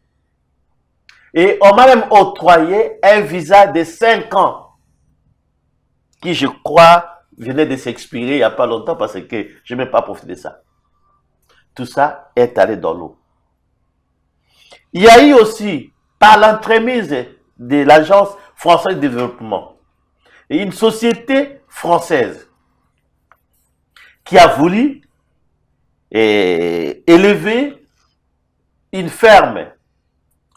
Et on m'a même octroyé un visa de 5 ans, qui, je crois, venait de s'expirer il n'y a pas longtemps parce que je n'ai pas profité de ça. Tout ça est allé dans l'eau. Il y a eu aussi, par l'entremise de l'Agence française de développement, et une société française qui a voulu élever une ferme.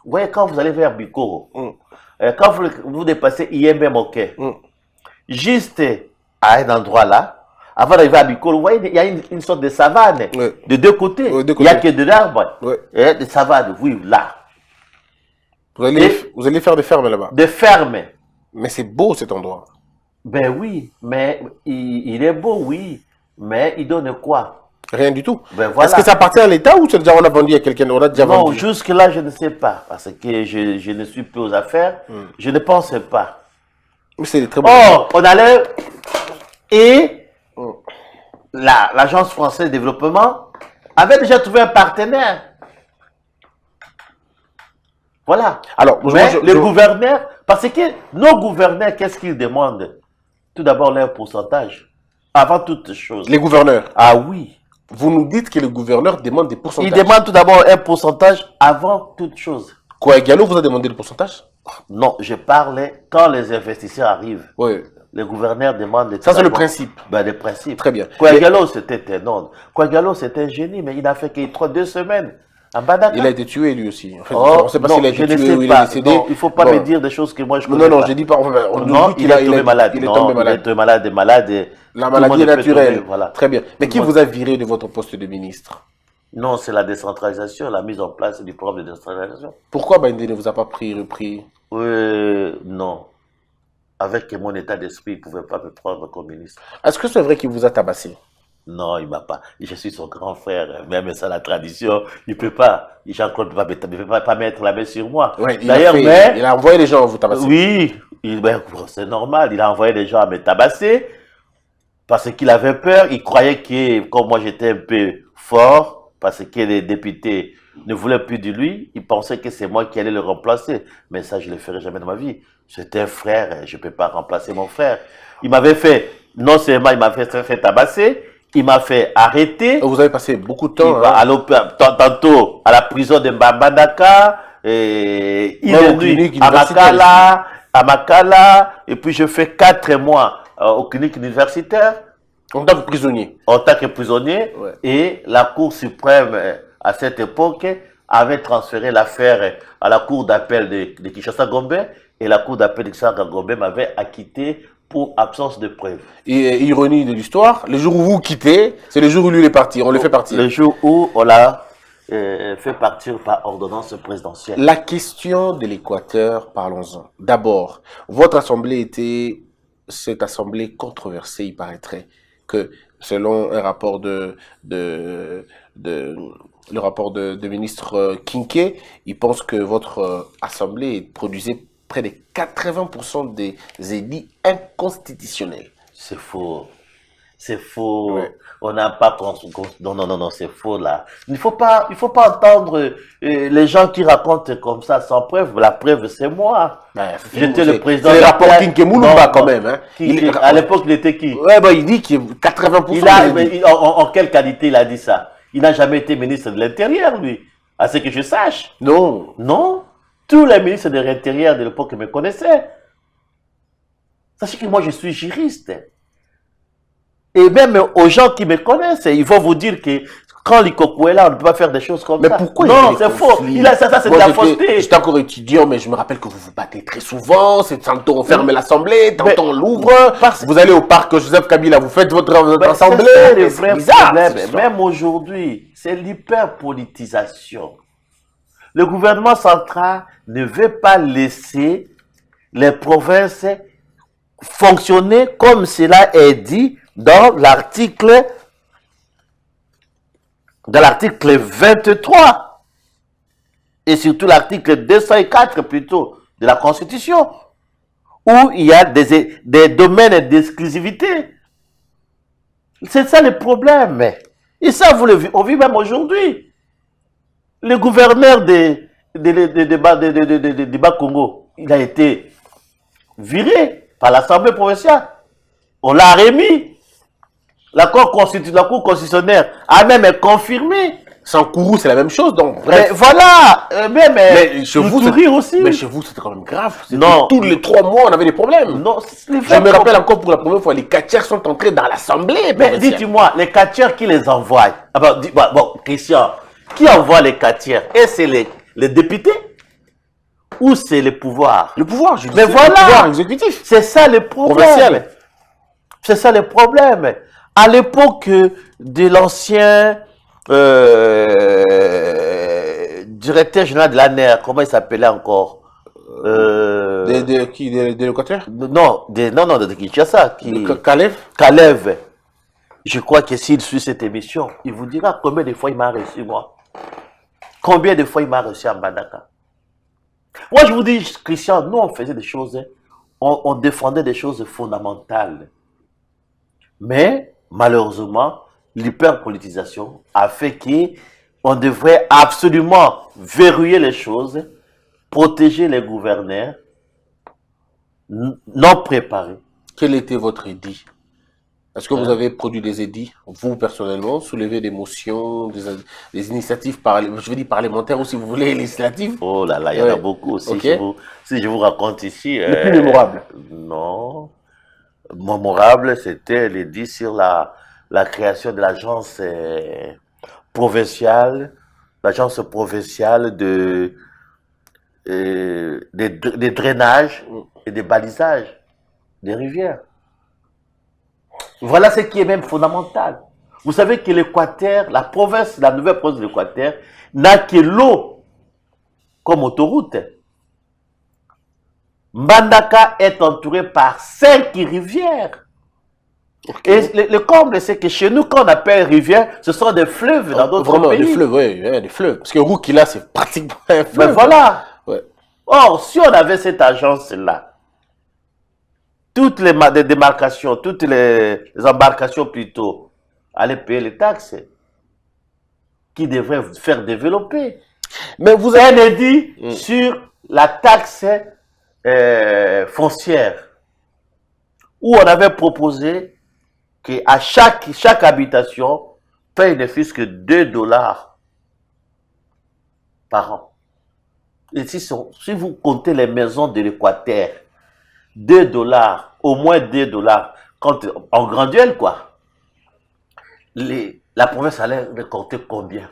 Vous voyez, quand vous allez vers Bikoro, quand vous dépassez IMB Moké, juste à un endroit là, avant d'arriver à Bikoro, vous voyez, il y a une sorte de savane de deux côtés. Il n'y a que de l'arbres. Des savanes, oui, là. Vous allez faire des fermes là-bas. Des fermes. Mais c'est beau cet endroit. Ben oui, mais il est beau, oui. Mais il donne quoi? Rien du tout. Ben voilà. Est-ce que ça appartient à l'État ou déjà on a vendu à quelqu'un? On a déjà Non, vendu. jusque-là, je ne sais pas. Parce que je ne suis plus aux affaires. Je ne pense pas. Mais c'est très bon. Oh, on allait... Et l'Agence française de développement avait déjà trouvé un partenaire. Voilà. Alors, mais le gouverneur... Parce que nos gouverneurs, qu'est-ce qu'ils demandent? Tout d'abord, leur pourcentage. Avant toute chose. Les gouverneurs. Ah oui. Vous nous dites que le gouverneur demande des pourcentages. Il demande tout d'abord un pourcentage avant toute chose. Quoi, Gallo vous a demandé le pourcentage? Non, je parlais quand les investisseurs arrivent. Oui. Les gouverneurs demandent... Ça, c'est le principe. Ben, le principe. Très bien. Kouagalo, c'était un ordre. Kouagalo, c'était un génie, mais il n'a fait que 2 semaines. Il a été tué lui aussi. En fait, oh, on ne sait pas non, s'il a été je ne tué sais ou il pas. est décédé. Non, il ne faut pas me dire des choses que moi je connais non, pas. je dis pas. On non, dit il est tombé malade. Il est tombé malade. Il est malade, malade. La maladie est naturelle. Tomber, voilà. Très bien. Mais qui vous a viré de votre poste de ministre? Non, c'est la décentralisation, la mise en place du programme de décentralisation. Pourquoi Bindé ne vous a pas repris? Non. Avec mon état d'esprit, il ne pouvait pas me prendre comme ministre. Est-ce que c'est vrai qu'il vous a tabassé? Non, il ne m'a pas. Je suis son grand frère. Même ça, la tradition, il ne peut pas. Jean-Claude ne peut pas mettre la main sur moi. Ouais, d'ailleurs, il a envoyé les gens à vous tabasser. Oui, c'est normal. Il a envoyé les gens à me tabasser parce qu'il avait peur. Il croyait que, comme moi j'étais un peu fort, parce que les députés ne voulaient plus de lui, il pensait que c'est moi qui allais le remplacer. Mais ça, je ne le ferai jamais dans ma vie. C'était un frère, je ne peux pas remplacer mon frère. Il m'avait fait, non seulement il m'avait fait tabasser, il m'a fait arrêter. Vous avez passé beaucoup de temps. Tantôt à la prison de Mbambandaka, il est venu à Makala, et puis je fais 4 mois aux cliniques universitaires. En tant que prisonnier. En tant que prisonnier, ouais. Et la Cour suprême, à cette époque, avait transféré l'affaire à la Cour d'appel de Kinshasa-Gombe, et la Cour d'appel de Kinshasa-Gombe m'avait acquitté pour absence de preuves. Et ironie de l'histoire, le jour où vous quittez, c'est le jour où lui il est parti, on le fait partir. Le jour où on l'a fait partir par ordonnance présidentielle. La question de l'Équateur, parlons-en. D'abord, votre assemblée était cette assemblée controversée, il paraîtrait, que selon un rapport le rapport de ministre Kinké, il pense que votre assemblée produisait près de 80% des édits inconstitutionnels. C'est faux. C'est faux. Ouais. On n'a pas... Non, c'est faux là. Il faut pas entendre les gens qui racontent comme ça sans preuve. La preuve, c'est moi. J'étais le président... C'est le rapport Kinké Moulumba quand même. Hein. À l'époque, il était qui? Ouais, il dit qu'il y a 80%. En quelle qualité il a dit ça? Il n'a jamais été ministre de l'Intérieur, lui. À ce que je sache. Non. Non. Tous les ministres de l'Intérieur de l'époque me connaissaient. Sachez que moi, je suis juriste. Et même aux gens qui me connaissent, ils vont vous dire que quand l'Ikoko est là, on ne peut pas faire des choses comme ça. Mais pourquoi non, c'est faux. Ça, c'est de la fausseté. J'étais encore étudiant, mais je me rappelle que vous vous battez très souvent. C'est tantôt on ferme l'Assemblée, tantôt on l'ouvre. Vous allez au parc Joseph Kabila, vous faites votre Assemblée. C'est bizarre. Même aujourd'hui, c'est l'hyperpolitisation. Le gouvernement central ne veut pas laisser les provinces fonctionner comme cela est dit dans l'article 23 et surtout l'article 204 plutôt de la Constitution, où il y a des domaines d'exclusivité. C'est ça le problème. Et ça, on vit même aujourd'hui. Le gouverneur de Bas-Congo, il a été viré par l'Assemblée provinciale. On l'a remis. La Cour constitutionnelle a même confirmé. Sans Kourou, c'est la même chose, donc Mais bref. voilà, Mais chez vous, rire aussi. Mais chez vous, c'était quand même grave. Non. Tous les 3 mois, on avait des problèmes. Non, Je me rappelle encore pour la première fois, les Katières sont entrés dans l'Assemblée. Mais dites-moi, les Katières qui les envoient? Ah bon, Christian, qui envoie les Katières? Est-ce c'est les députés? Ou c'est le pouvoir? Le pouvoir, je dis. Mais voilà. Le pouvoir exécutif. C'est ça le problème. Provincial. C'est ça le problème. À l'époque de l'ancien directeur général de l'ANER, comment il s'appelait encore? Qui? De l'Équateur? Non, de Kinshasa. Kalev. Je crois que s'il suit cette émission, il vous dira combien de fois il m'a reçu, moi. Combien de fois il m'a reçu à Mbandaka. Moi, je vous dis, Christian, nous, on faisait des choses, on défendait des choses fondamentales. Mais, malheureusement, l'hyperpolitisation a fait qu'on devrait absolument verrouiller les choses, protéger les gouverneurs non préparés. Quel était votre édit? Est-ce que vous avez produit des édits, vous personnellement, soulevé des motions, des initiatives parlementaires ou si vous voulez législatives? Oh là là, il y en a beaucoup. Si je vous raconte ici... Le plus mémorable? Non. Mémorable, c'était l'édit sur la création de l'agence provinciale des drainages et des balisages des rivières. Voilà ce qui est même fondamental. Vous savez que l'Équateur, la nouvelle province de l'Équateur, n'a que l'eau comme autoroute. Mbandaka est entouré par 5 rivières. Okay. Et le comble, c'est que chez nous, quand on appelle rivière, ce sont des fleuves dans d'autres pays. Vraiment, des fleuves, oui, des fleuves. Parce que Roukila, c'est pratiquement un fleuve. Mais voilà. Ouais. Or, si on avait cette agence-là, toutes les démarcations, toutes les embarcations plutôt, allaient payer les taxes qui devraient faire développer. Mais vous avez un édit sur la taxe foncière où on avait proposé qu'à chaque habitation paye ne fût-ce que $2 par an. Et si vous comptez les maisons de l'Équateur, $2, au moins $2, quand en graduel, quoi. La province allait compter combien?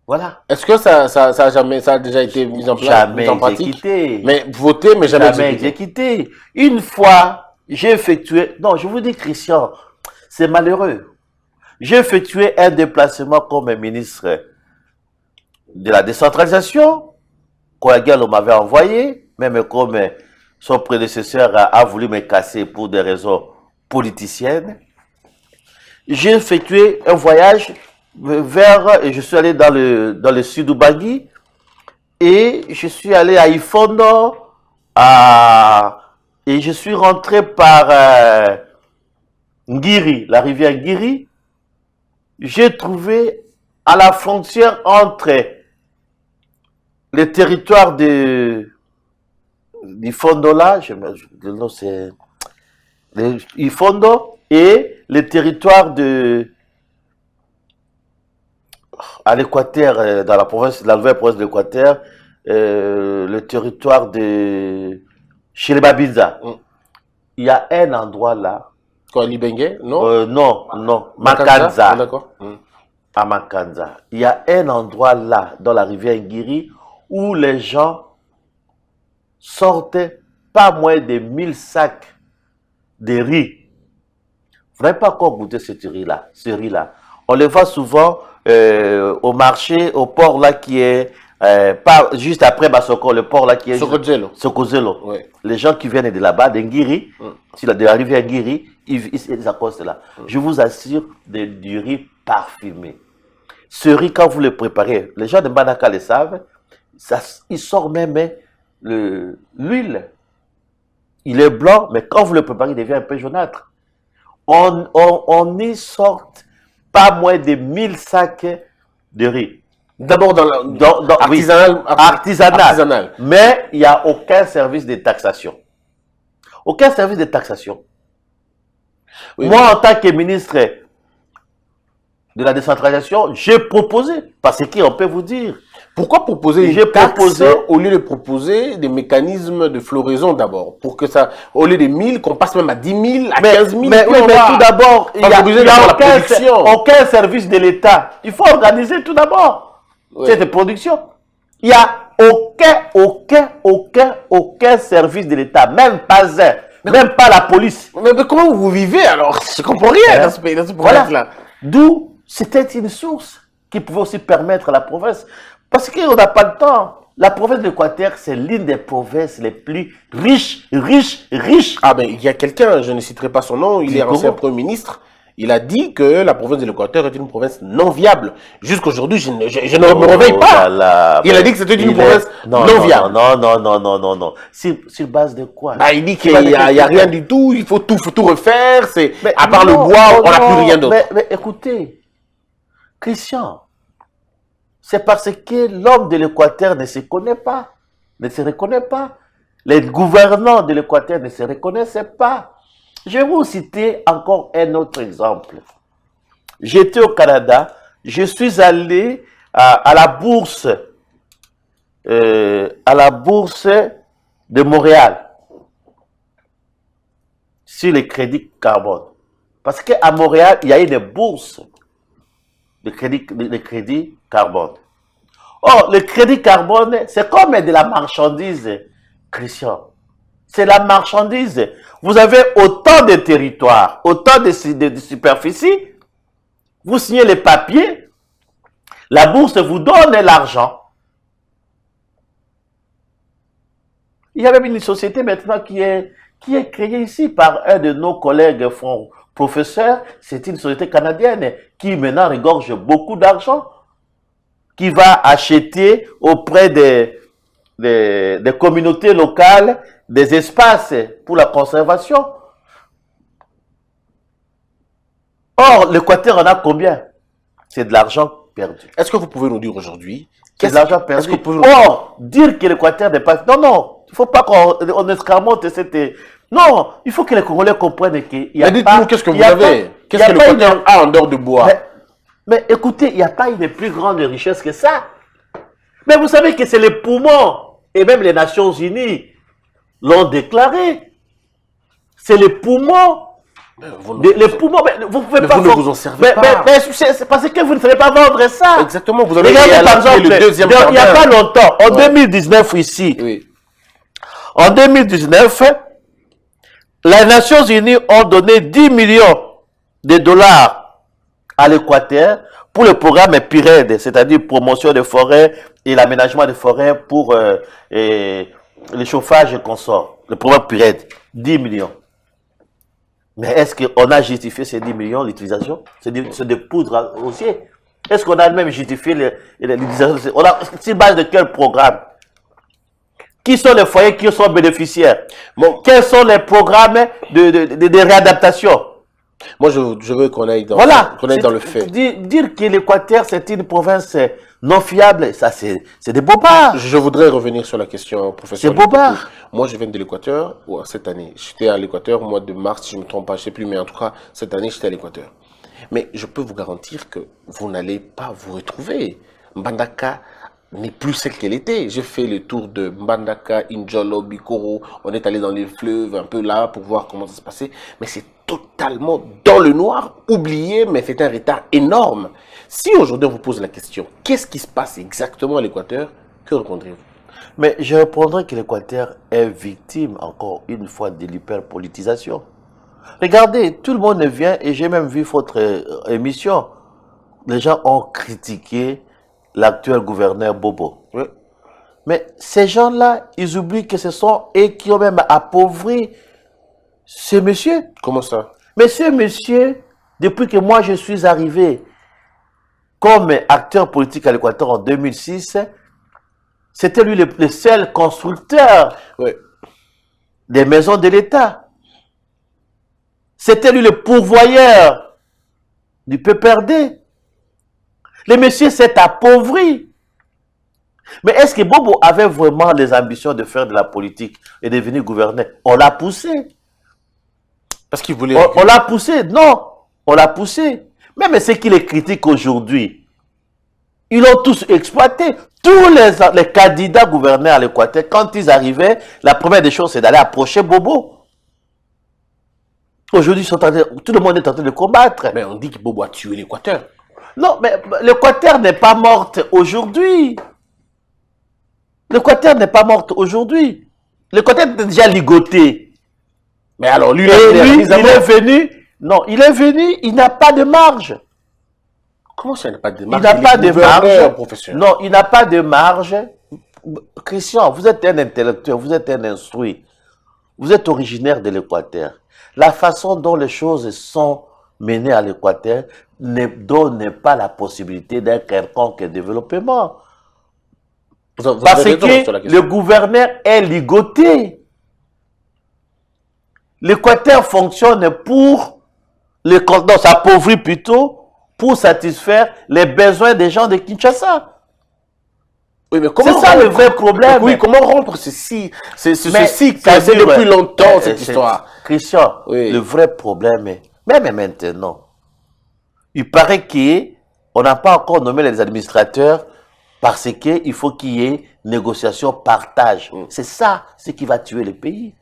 Voilà. Est-ce que ça a déjà été mis en place? Jamais en pratique? exécuté. Mais voté, mais jamais exécuté. Une fois, j'ai effectué... Non, je vous dis, Christian, c'est malheureux. J'ai effectué un déplacement comme ministre de la décentralisation, on m'avait envoyé, même comme son prédécesseur a voulu me casser pour des raisons politiciennes. J'ai effectué un voyage et je suis allé dans le sud d'Ubangui et je suis allé à Ifondo et je suis rentré par Ngiri, la rivière Ngiri. J'ai trouvé à la frontière entre les territoires d'Ifondo là, c'est Ifondo et les territoires à l'Équateur, dans la nouvelle province de l'Équateur, le territoire de Chilebabinza. Il y a un endroit là. Quoi, Libengue? Non? Non. Makanza. D'accord. À Makanza. Il y a un endroit là, dans la rivière Ngiri, où les gens sortaient pas moins de 1000 sacs de riz. Vous n'avez pas encore goûté ce riz-là. On le voit souvent au marché, au port là qui est pas juste après Basoko, le port là qui est Sokozelo. Ouais. Les gens qui viennent de là-bas, d'Ngiri, de la rivière Ngiri, ils accostent là. Je vous assure, du riz parfumé. Ce riz, quand vous le préparez, les gens de Mbandaka le savent, il sort même l'huile. Il est blanc, mais quand vous le préparez, il devient un peu jaunâtre. On y sort pas moins de 1000 sacs de riz. D'abord Artisanal. Mais il n'y a aucun service de taxation. Aucun service de taxation. Oui, Moi, en tant que ministre de la décentralisation, j'ai proposé, parce qu'on peut vous dire, pourquoi proposer J'ai une taxe proposé- au lieu de proposer des mécanismes de floraison d'abord? Pour que ça, au lieu de 1000, qu'on passe même à 10 000, à 15 000. mais puis on tout va d'abord, il n'y a, favoriser d'abord la production. aucun service de l'État. Il faut organiser tout d'abord Ouais. cette production. Il n'y a aucun service de l'État, même pas un, même pas la police. Mais comment vous vivez alors? Je comprends rien dans ce pays, dans ce province-là. D'où c'était une source qui pouvait aussi permettre à la province. Parce qu'on n'a pas le temps. La province de l'Équateur, c'est l'une des provinces les plus riches. Ah ben, il y a quelqu'un, je ne citerai pas son nom, il est ancien Comment? Premier ministre. Il a dit que la province de l'Équateur est une province non viable. Jusqu'aujourd'hui, je ne me réveille pas. Il a dit que c'était une province non viable. Non. Sur base de quoi? Bah, il dit qu'il n'y a rien du tout, il faut tout refaire. À part le bois, on n'a plus rien d'autre. Mais écoutez, Christian, c'est parce que l'homme de l'Équateur ne se connaît pas, ne se reconnaît pas. Les gouvernants de l'Équateur ne se reconnaissaient pas. Je vais vous citer encore un autre exemple. J'étais au Canada, je suis allé à la bourse de Montréal sur les crédits carbone. Parce qu'à Montréal, il y a une bourse de crédit carbone. Or, le crédit carbone, c'est comme de la marchandise, Christian. C'est la marchandise. Vous avez autant de territoires, autant de superficie. Vous signez les papiers. La bourse vous donne l'argent. Il y a même une société maintenant qui est créée ici par un de nos collègues professeurs. C'est une société canadienne qui maintenant regorge beaucoup d'argent, qui va acheter auprès des communautés locales des espaces pour la conservation. Or, l'Équateur en a combien? C'est de l'argent perdu. Est-ce que vous pouvez nous dire aujourd'hui? C'est de l'argent perdu. Est-ce que vous pouvez nous... Or, dire que l'Équateur n'est pas... Non, il ne faut pas qu'on escamote cette... Non, il faut que les Congolais comprennent qu'il y a Mais pas... dites-nous, qu'est-ce que vous avez? Qu'est-ce que l'Équateur a en dehors de bois? Mais écoutez, il n'y a pas une plus grande richesse que ça. Mais vous savez que c'est les poumons, et même les Nations Unies l'ont déclaré. C'est les poumons. Les poumons, mais vous pouvez mais pas... vous ne vous en servez pas. Mais c'est parce que vous ne savez pas vendre ça. Exactement, vous avez Regardez par exemple, le deuxième il n'y a pas longtemps, en 2019 ici, oui. En 2019, les Nations Unies ont donné 10 millions de dollars à l'Équateur pour le programme PIRED, c'est-à-dire promotion des forêts et l'aménagement des forêts pour le chauffage et consort. Le programme PIRED, 10 millions. Mais est-ce qu'on a justifié ces 10 millions d'utilisation? C'est des poudres aussi. Est-ce qu'on a même justifié l'utilisation? On a sur base de quel programme? Qui sont les foyers qui sont bénéficiaires? Bon, quels sont les programmes de réadaptation? Moi, je veux qu'on aille dans, dans le fait. Dire que l'Équateur, c'est une province non fiable, ça, c'est des bobards. Je voudrais revenir sur la question, professeur. C'est bobard. Moi, je viens de l'Équateur, cette année. J'étais à l'Équateur au mois de mars, si je ne me trompe pas, je ne sais plus, mais en tout cas, cette année, j'étais à l'Équateur. Mais je peux vous garantir que vous n'allez pas vous retrouver. Mbandaka n'est plus celle qu'elle était. J'ai fait le tour de Mbandaka, Injolo, Bikoro. On est allé dans les fleuves, un peu là, pour voir comment ça se passait. Mais c'est totalement dans le noir, oublié, mais c'est un retard énorme. Si aujourd'hui on vous pose la question, qu'est-ce qui se passe exactement à l'Équateur, que répondrez-vous? Mais je répondrai que l'Équateur est victime, encore une fois, de l'hyperpolitisation. Regardez, tout le monde vient, et j'ai même vu votre émission, les gens ont critiqué l'actuel gouverneur Bobo. Oui. Mais ces gens-là, ils oublient que ce sont eux qui ont même appauvri ce monsieur. Comment ça? Mais ce monsieur, depuis que moi je suis arrivé comme acteur politique à l'Équateur en 2006, C'était lui le seul constructeur Oui. des maisons de l'État. C'était lui le pourvoyeur du PPRD. Le monsieur s'est appauvri. Mais est-ce que Bobo avait vraiment les ambitions de faire de la politique et de devenir gouverneur? On l'a poussé. Parce qu'il voulait... On l'a poussé. Non, on l'a poussé. Même ceux qui les critiquent aujourd'hui, ils l'ont tous exploité. Tous les candidats gouverneurs à l'Équateur, quand ils arrivaient, la première des choses, c'est d'aller approcher Bobo. Aujourd'hui, tout le monde est en train de combattre. Mais on dit que Bobo a tué l'Équateur. Non, mais l'Équateur n'est pas morte aujourd'hui. L'Équateur n'est pas morte aujourd'hui. L'Équateur est déjà ligoté. Mais alors, lui, Et lui, il est venu. Non, il est venu, il n'a pas de marge. Comment ça, il n'a pas de Il marge? n'a pas de marge. Professeur. Non, il n'a pas de marge. Christian, vous êtes un intellectuel, vous êtes un instruit. Vous êtes originaire de l'Équateur. La façon dont les choses sont menées à l'Équateur ne donne pas la possibilité d'un quelconque développement. Parce que le gouverneur est ligoté. L'Équateur fonctionne pour non, s'appauvrit plutôt pour satisfaire les besoins des gens de Kinshasa. Oui, mais comment c'est ça le vrai problème. Oui, comment rompre ceci? C'est ceci ça cassé dure, depuis longtemps, cette histoire. Christian, Oui. le vrai problème est, même maintenant, il paraît qu'on n'a pas encore nommé les administrateurs parce qu'il faut qu'il y ait négociation, partage. C'est ça ce qui va tuer le pays.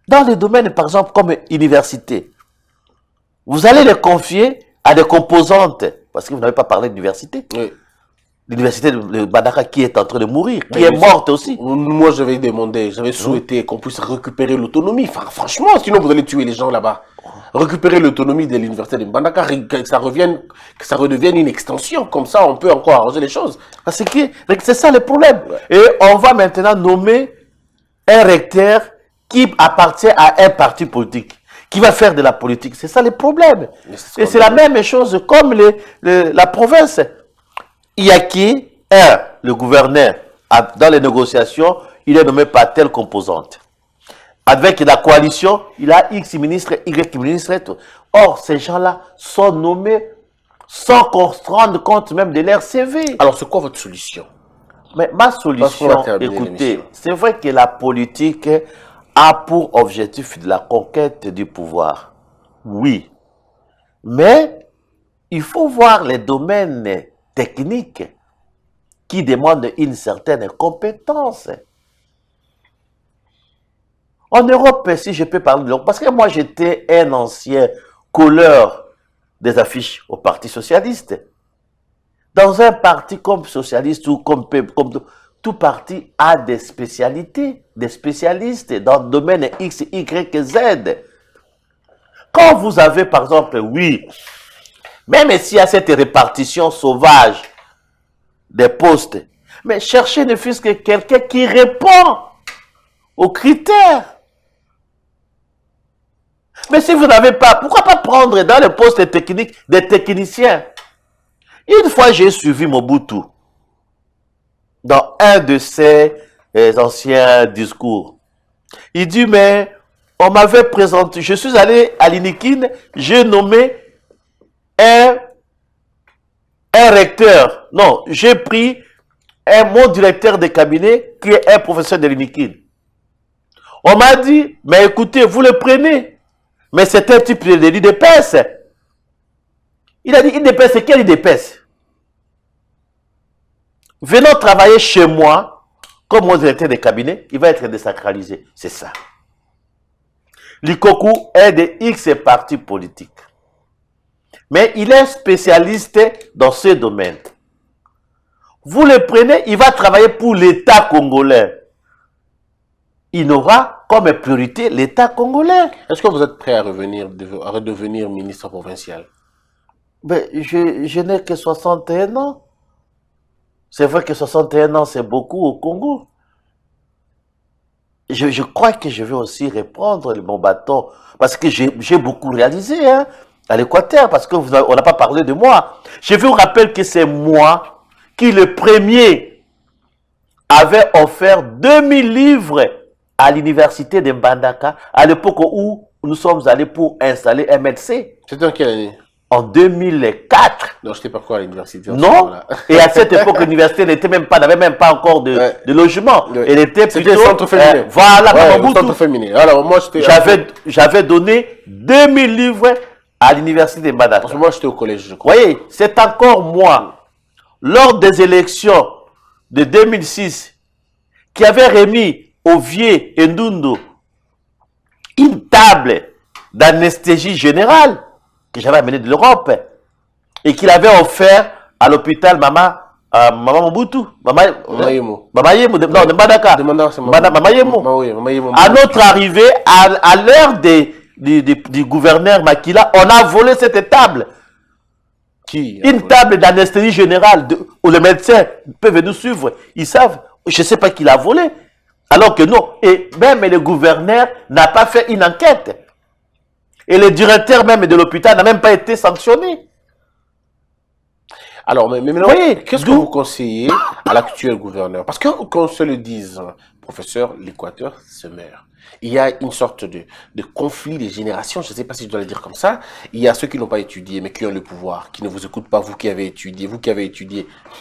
Dans les domaines, par exemple, comme université, vous allez les confier à des composantes, parce que vous n'avez pas parlé d'université. Oui. L'université de Banaka qui est en train de mourir, qui est morte aussi. Moi, j'avais demandé, j'avais souhaité qu'on puisse récupérer l'autonomie. Franchement, sinon vous allez tuer les gens là-bas. Récupérer l'autonomie de l'université de Mbandaka, que ça redevienne une extension. Comme ça, on peut encore arranger les choses. Parce que c'est ça le problème. Et on va maintenant nommer un recteur qui appartient à un parti politique, qui va faire de la politique. C'est ça le problème. Et c'est la même chose comme la province. Il y a qui, le gouverneur, dans les négociations, il est nommé par telle composante. Avec la coalition, il a X ministres, Y ministres et tout. Or, ces gens-là sont nommés sans qu'on se rende compte même de leur CV. Alors, c'est quoi votre solution? Mais ma solution, écoutez, c'est vrai que la politique a pour objectif de la conquête du pouvoir. Oui. Mais il faut voir les domaines techniques qui demandent une certaine compétence. En Europe, si je peux parler de l'Europe, parce que moi j'étais un ancien colleur des affiches au Parti Socialiste. Dans un parti comme socialiste ou comme tout parti a des spécialités, des spécialistes dans le domaine X, Y, Z. Quand vous avez par exemple, oui, même s'il y a cette répartition sauvage des postes, mais cherchez ne fût-ce que quelqu'un qui répond aux critères. Mais si vous n'avez pas, pourquoi pas prendre dans le poste technique des techniciens? Une fois, j'ai suivi Mobutu dans un de ses anciens discours. Il dit, mais on m'avait présenté, je suis allé à l'Inikin, j'ai nommé un recteur. Non, j'ai pris mon directeur de cabinet qui est un professeur de l'Inikin. On m'a dit, mais écoutez, vous le prenez. Mais c'est un type de l'IDPS. Il a dit, IDPS, c'est quel IDPS? Venons travailler chez moi, comme mon directeur de cabinet, il va être désacralisé. C'est ça. Likoku est de X partis politiques. Mais il est spécialiste dans ce domaine. Vous le prenez, il va travailler pour l'État congolais. Il aura comme priorité l'État congolais. Est-ce que vous êtes prêt à redevenir ministre provincial? Mais je n'ai que 61 ans. C'est vrai que 61 ans, c'est beaucoup au Congo. Je crois que je vais aussi reprendre mon bâton. Parce que j'ai beaucoup réalisé à l'Équateur. Parce qu'on n'a pas parlé de moi. Je vous rappelle que c'est moi qui, le premier avait offert 2000 livres à l'université de Mbandaka à l'époque où nous sommes allés pour installer MLC. C'était en quelle année? En 2004. Non, je n'étais pas quoi à l'université. Non. Et à cette époque, l'université n'avait même pas encore de logement. Ouais. Elle était plutôt... C'était centre féminin. Voilà, ouais, centre féminin. Alors, moi, j'avais donné 2000 livres à l'université de Mbandaka. Parce que moi, j'étais au collège, je crois. Vous voyez, c'est encore moi, lors des élections de 2006, qui avait remis au vieux Ndundo une table d'anesthésie générale que j'avais amenée de l'Europe et qu'il avait offert à l'hôpital Maman Mobutu. Maman Yemo. Non, de Mbandaka. Maman Yemo. À notre arrivée, à l'heure du gouverneur Makila, on a volé cette table. Une table d'anesthésie générale où les médecins peuvent nous suivre. Ils savent, je ne sais pas qui l'a volé. Alors que non. Et même le gouverneur n'a pas fait une enquête. Et le directeur même de l'hôpital n'a même pas été sanctionné. Alors, mais maintenant, qu'est-ce que vous conseillez à l'actuel gouverneur? Parce que, qu'on se le dise, professeur, l'Équateur se meurt. Il y a une sorte de conflit des générations, je ne sais pas si je dois le dire comme ça. Il y a ceux qui n'ont pas étudié, mais qui ont le pouvoir, qui ne vous écoutent pas, vous qui avez étudié,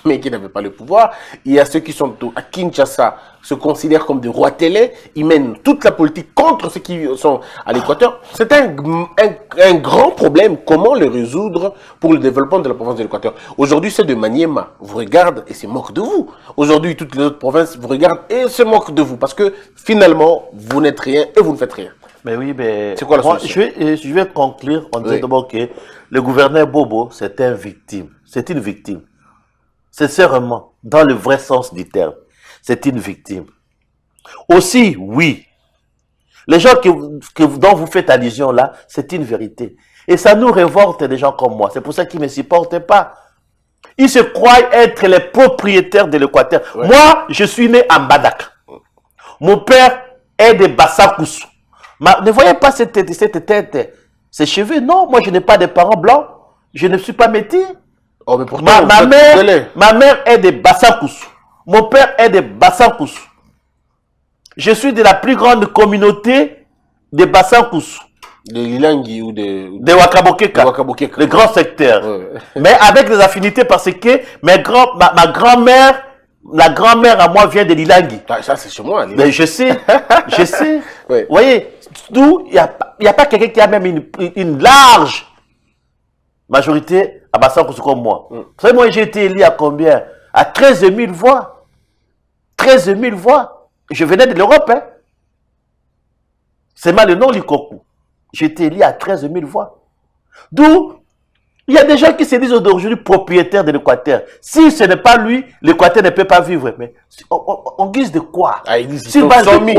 mais qui n'avez pas le pouvoir. Il y a ceux qui sont à Kinshasa, se considèrent comme des rois télé, ils mènent toute la politique contre ceux qui sont à l'Équateur. C'est un grand problème. Comment le résoudre pour le développement de la province de l'Équateur? Aujourd'hui, ceux de Maniema vous regardent et se moquent de vous. Aujourd'hui, toutes les autres provinces vous regardent et se moquent de vous parce que finalement, vous n'êtes rien et vous ne faites rien. Mais oui, mais c'est quoi la solution? Je vais conclure en disant d'abord que le gouverneur Bobo, c'est une victime. C'est une victime. Sincèrement, dans le vrai sens du terme, c'est une victime. Aussi, oui, les gens dont vous faites allusion là, c'est une vérité. Et ça nous révolte des gens comme moi. C'est pour ça qu'ils ne me supportent pas. Ils se croient être les propriétaires de l'Équateur. Ouais. Moi, je suis né à Mbandaka. Mon père est de Bassakoussou. Ne voyez pas cette tête, ces cheveux. Non, moi je n'ai pas de parents blancs. Je ne suis pas métis. Oh, mais pourtant, ma mère est de Bassakoussou. Mon père est de Bassakoussou. Je suis de la plus grande communauté de Bassakoussou. De Lilangi ou de Wakabokeka. Le grand secteur. Ouais. Mais avec des affinités parce que ma grand-mère, la grand-mère à moi vient de Lilangi. Ah, ça, c'est chez moi. Mais je sais. Ouais. Vous voyez, d'où il n'y a pas quelqu'un qui a même une large majorité à Bassakoussou comme moi. Vous savez, moi, j'ai été élu à combien? À 13 000 voix. 13 000 voix. Je venais de l'Europe. Hein. C'est mal le nom, Likoku. J'ai été élu à 13 000 voix. D'où il y a des gens qui se disent aujourd'hui propriétaires de l'Équateur. Si ce n'est pas lui, l'Équateur ne peut pas vivre. Mais en guise de quoi? Ils sont soumis.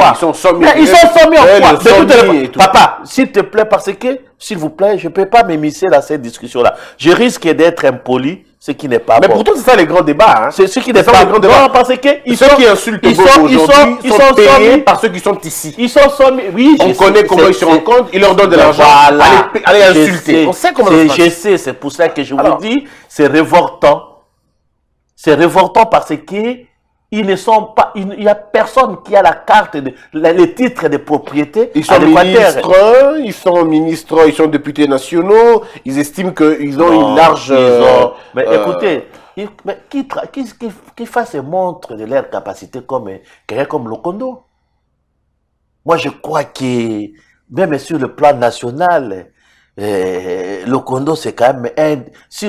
Mais ils sont soumis en quoi? Papa, s'il te plaît, parce que, s'il vous plaît, je ne peux pas m'immiscer dans cette discussion-là. Je risque d'être impoli, ce qui n'est pas mais bon. pourtant, c'est ça les grands débats. Hein. C'est ce qui n'est pas bon. Non, parce que ceux qui insultent aujourd'hui sont payés par ceux qui sont ici. Ils sont soumis. Oui, on connaît comment ils se rendent compte, ils leur donnent de l'argent. Allez insulter. On sait comment ça se passe. Je sais, c'est pour ça que je vous dis, c'est révoltant. C'est révoltant parce que ils ne sont pas, il n'y a personne qui a la carte, les titres de propriété. Ils sont ministres, ils sont députés nationaux, ils estiment qu'ils ont une large... Mais écoutez, qui fasse montre de leur capacité comme quelqu'un comme Lokondo. Moi, je crois que même sur le plan national, Lokondo, c'est quand même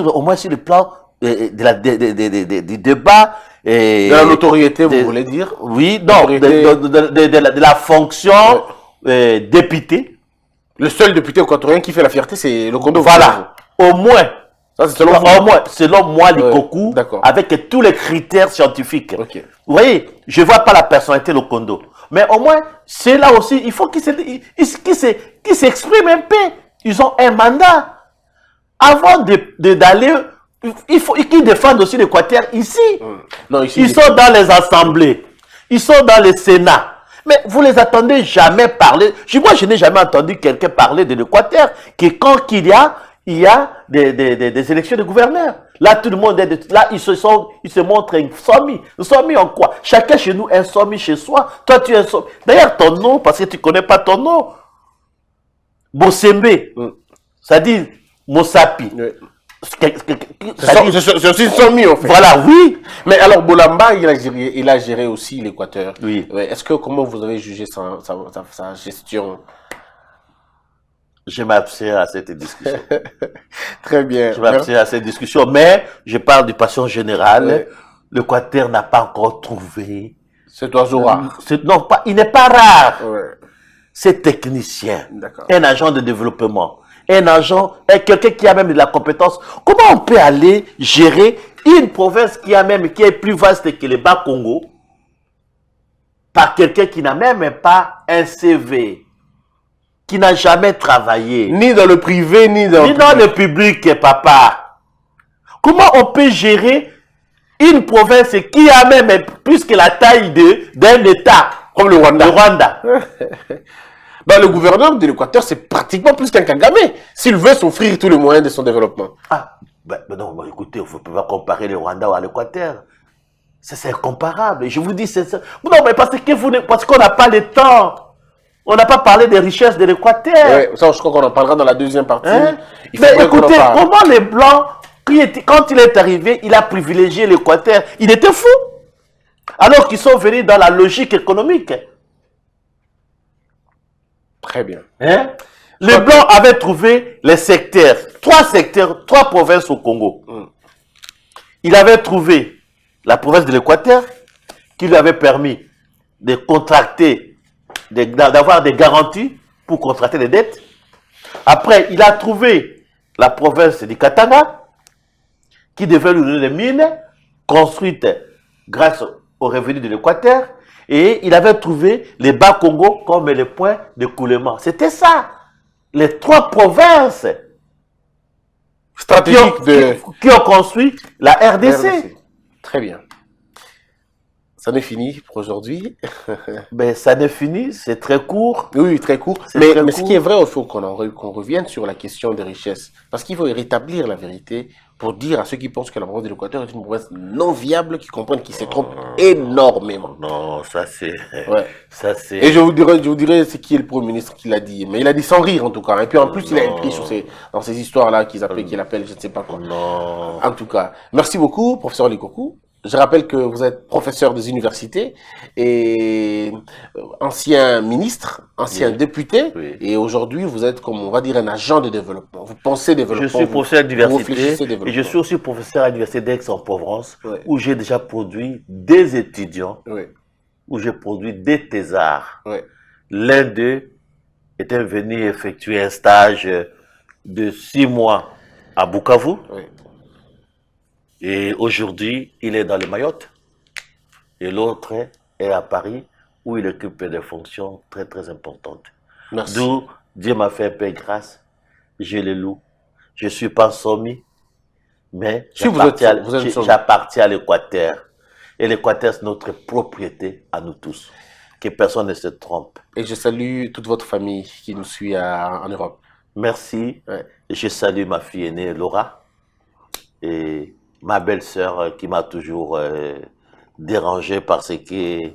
au moins sur le plan du débat, de la notoriété, vous voulez dire? Oui, non, de la fonction député. Le seul député équatorien qui fait la fierté, c'est Lokondo. Voilà, au moins. Ça, c'est selon moi, Likoku, avec tous les critères scientifiques. Okay. Vous voyez, je ne vois pas la personnalité Lokondo. Mais au moins, c'est là aussi, il faut qu'ils s'expriment un peu. Ils ont un mandat. Avant d'aller... Il faut qu'ils défendent aussi l'Équateur ici. Non, ici. Ils sont dans les assemblées. Ils sont dans le Sénat. Mais vous les attendez jamais parler. Moi, je n'ai jamais entendu quelqu'un parler de l'Équateur. Que quand il y a il y a des élections de gouverneurs. Là, tout le monde est... Là, ils se montrent insommis. Insommis en quoi? Chacun chez nous est insommis chez soi. Toi, tu es insommis. D'ailleurs, ton nom, parce que tu ne connais pas ton nom. Bosembe, ça dit Mosapi. Oui. C'est aussi insomnie, en fait. Voilà, oui. Mais alors, Bolamba, il a géré aussi l'Équateur. Oui. Est-ce que, comment vous avez jugé sa gestion? Je m'abstiens à cette discussion. Très bien. Je m'abstiens à cette discussion, mais je parle du patient général. Ouais. L'Équateur n'a pas encore trouvé. Cet oiseau rare. Non, il n'est pas rare. Ouais. C'est technicien. D'accord. Un agent de développement. Un agent, quelqu'un qui a même de la compétence. Comment on peut aller gérer une province qui est plus vaste que le Bas-Congo par quelqu'un qui n'a même pas un CV, qui n'a jamais travaillé, Ni dans le privé, ni dans le public, papa. Comment on peut gérer une province qui a même plus que la taille d'un État, comme le Rwanda. le Rwanda? Ben, le gouverneur de l'Équateur, c'est pratiquement plus qu'un Kagame, s'il veut s'offrir tous les moyens de son développement. Ah, non, écoutez, il ne faut pas comparer le Rwanda à l'Équateur. C'est incomparable. Et je vous dis, c'est ça. Non, mais parce qu'on n'a pas le temps. On n'a pas parlé des richesses de l'Équateur. Ouais, ça, je crois qu'on en parlera dans la deuxième partie. Hein? Il Mais faudrait qu'on en écoutez, parle. comment les Blancs, quand il est arrivé, il a privilégié l'Équateur. Il était fou. Alors qu'ils sont venus dans la logique économique. Très bien. Hein? Les Blancs avaient trouvé les secteurs, trois provinces au Congo. Il avait trouvé la province de l'Équateur, qui lui avait permis de contracter, d'avoir des garanties pour contracter des dettes. Après, il a trouvé la province du Katanga, qui devait lui donner des mines, construites grâce aux revenus de l'Équateur. Et il avait trouvé les Bas-Congo comme les points de coulement. C'était ça. Les trois provinces Stratégique qui ont construit la RDC. Très bien. Ça n'est fini pour aujourd'hui. Mais ça n'est fini, c'est très court. Oui, très court. C'est Mais, très mais ce court. qui est vrai, il faut qu'on revienne sur la question des richesses. Parce qu'il faut rétablir la vérité pour dire à ceux qui pensent que la province de l'Équateur est une province non viable, qui comprennent qu'ils se trompent énormément. Non, ça c'est... Ouais. Ça c'est... Et je vous dirai c'est qui est le Premier ministre qui l'a dit. Mais il a dit sans rire en tout cas. Et puis en plus, il a écrit dans ces histoires-là qu'il appelle je ne sais pas quoi. Non. En tout cas, merci beaucoup, professeur Likoku. Je rappelle que vous êtes professeur des universités et ancien ministre, ancien député. Oui. Et aujourd'hui, vous êtes, comme on va dire, un agent de développement. Vous pensez développement. Je suis professeur vous d'université réfléchissez et développement. je suis aussi professeur à l'université d'Aix-en-Provence, Ouais. où j'ai déjà produit des étudiants, Oui, où j'ai produit des thésards. oui. L'un d'eux était venu effectuer un stage de 6 mois à Bukavu. Oui. Et aujourd'hui, il est dans le Mayotte. Et l'autre est à Paris, où il occupe des fonctions très très importantes. Merci. D'où Dieu m'a fait un peu grâce. Je le loue. Je ne suis pas soumis, mais Si vous êtes soumis. j'appartiens à l'Équateur. Et l'Équateur, c'est notre propriété à nous tous. Que personne ne se trompe. Et je salue toute votre famille qui nous suit en Europe. Merci. Ouais. Et je salue ma fille aînée, Laura. Et ma belle-sœur qui m'a toujours dérangé parce qu'elle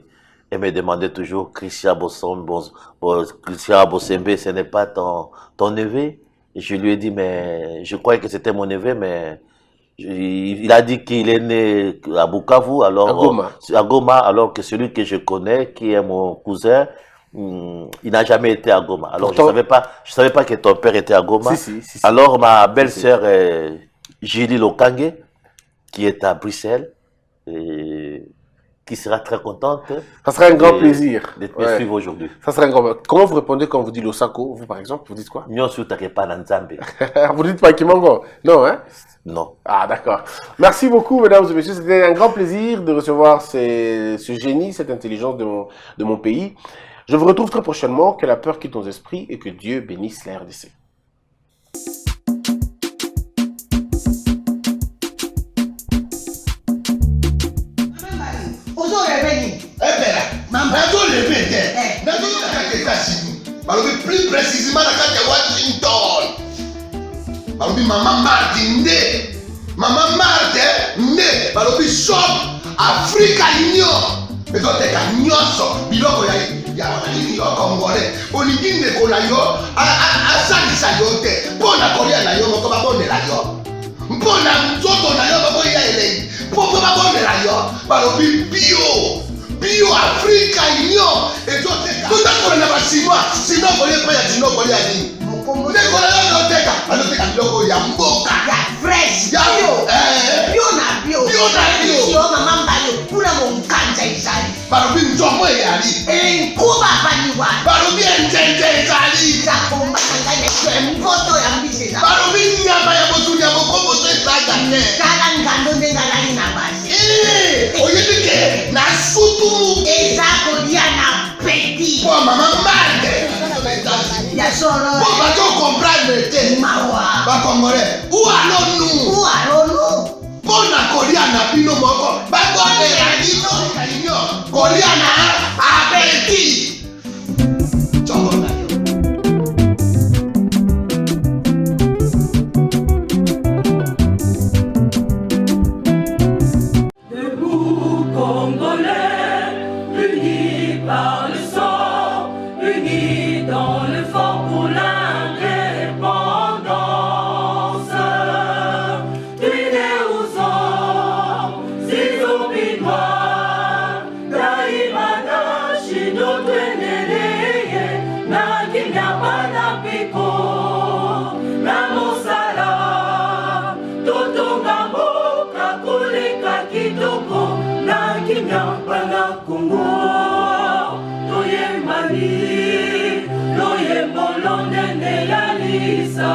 me demandait toujours, Christian Bosembe, ce n'est pas ton neveu. Et je lui ai dit, mais je croyais que c'était mon neveu, mais il a dit qu'il est né à Bukavu, alors, à Goma, alors que celui que je connais, qui est mon cousin, il n'a jamais été à Goma. Alors pourtant, je savais pas que ton père était à Goma. Si. Alors ma belle-sœur Julie Lokange, qui est à Bruxelles, et qui sera très contente. Ça sera un grand plaisir de me suivre aujourd'hui. Ça sera un grand. Comment vous répondez quand vous dites l'Osako, vous par exemple, vous dites quoi? Vous dites pas Kimango? Non, hein? Non. Ah, d'accord. Merci beaucoup, mesdames et messieurs. C'était un grand plaisir de recevoir ce génie, cette intelligence de mon pays. Je vous retrouve très prochainement. Que la peur quitte nos esprits et que Dieu bénisse la RDC. Plus précisément à Washington. balobi mama Marthe nde mama Marthe nde balobi shop Africa Union ezoteka nyonso biloko ya wananini yo congolais olingi ndeko na yo asalisa yo te mpona kolia na yo moko babondela yo mpona nzoto na yo bakoya elengi mpo babondela yo balobi bio Africa Union ezoteka totakola na basinois sino kolia mpe ya sino kolia nini ndeko na yo azoteka biloko ya mboka ya fresh bio na bio mama mbayo kuna monkanja izali balobi nzomo eyali enkuba baniwa balobi enjenje ezali zakombatanganya mpoto ya mbisi za balobi nyama ya motu ya mokomboso ezaga te kala ngando nde ngalali na basi oyebi ke na sutu eza kolia na peti po mama Marthe ya solo po bato comprendre te mawa bakongolais ualonu mpona kolia na bino moko bakondela bino kolia na apeti nzongo na yo Debout Congolais, unis par le sang, unis dans le fort pour l'indépendance. Unis aux hommes, ces zombies noirs, daimana shido tweneleye, na kimya bana piko, na mosala, totonga mboka koleka kitoko, na kimya bana Kongo, toyembani, loyembo lonene ya lisa.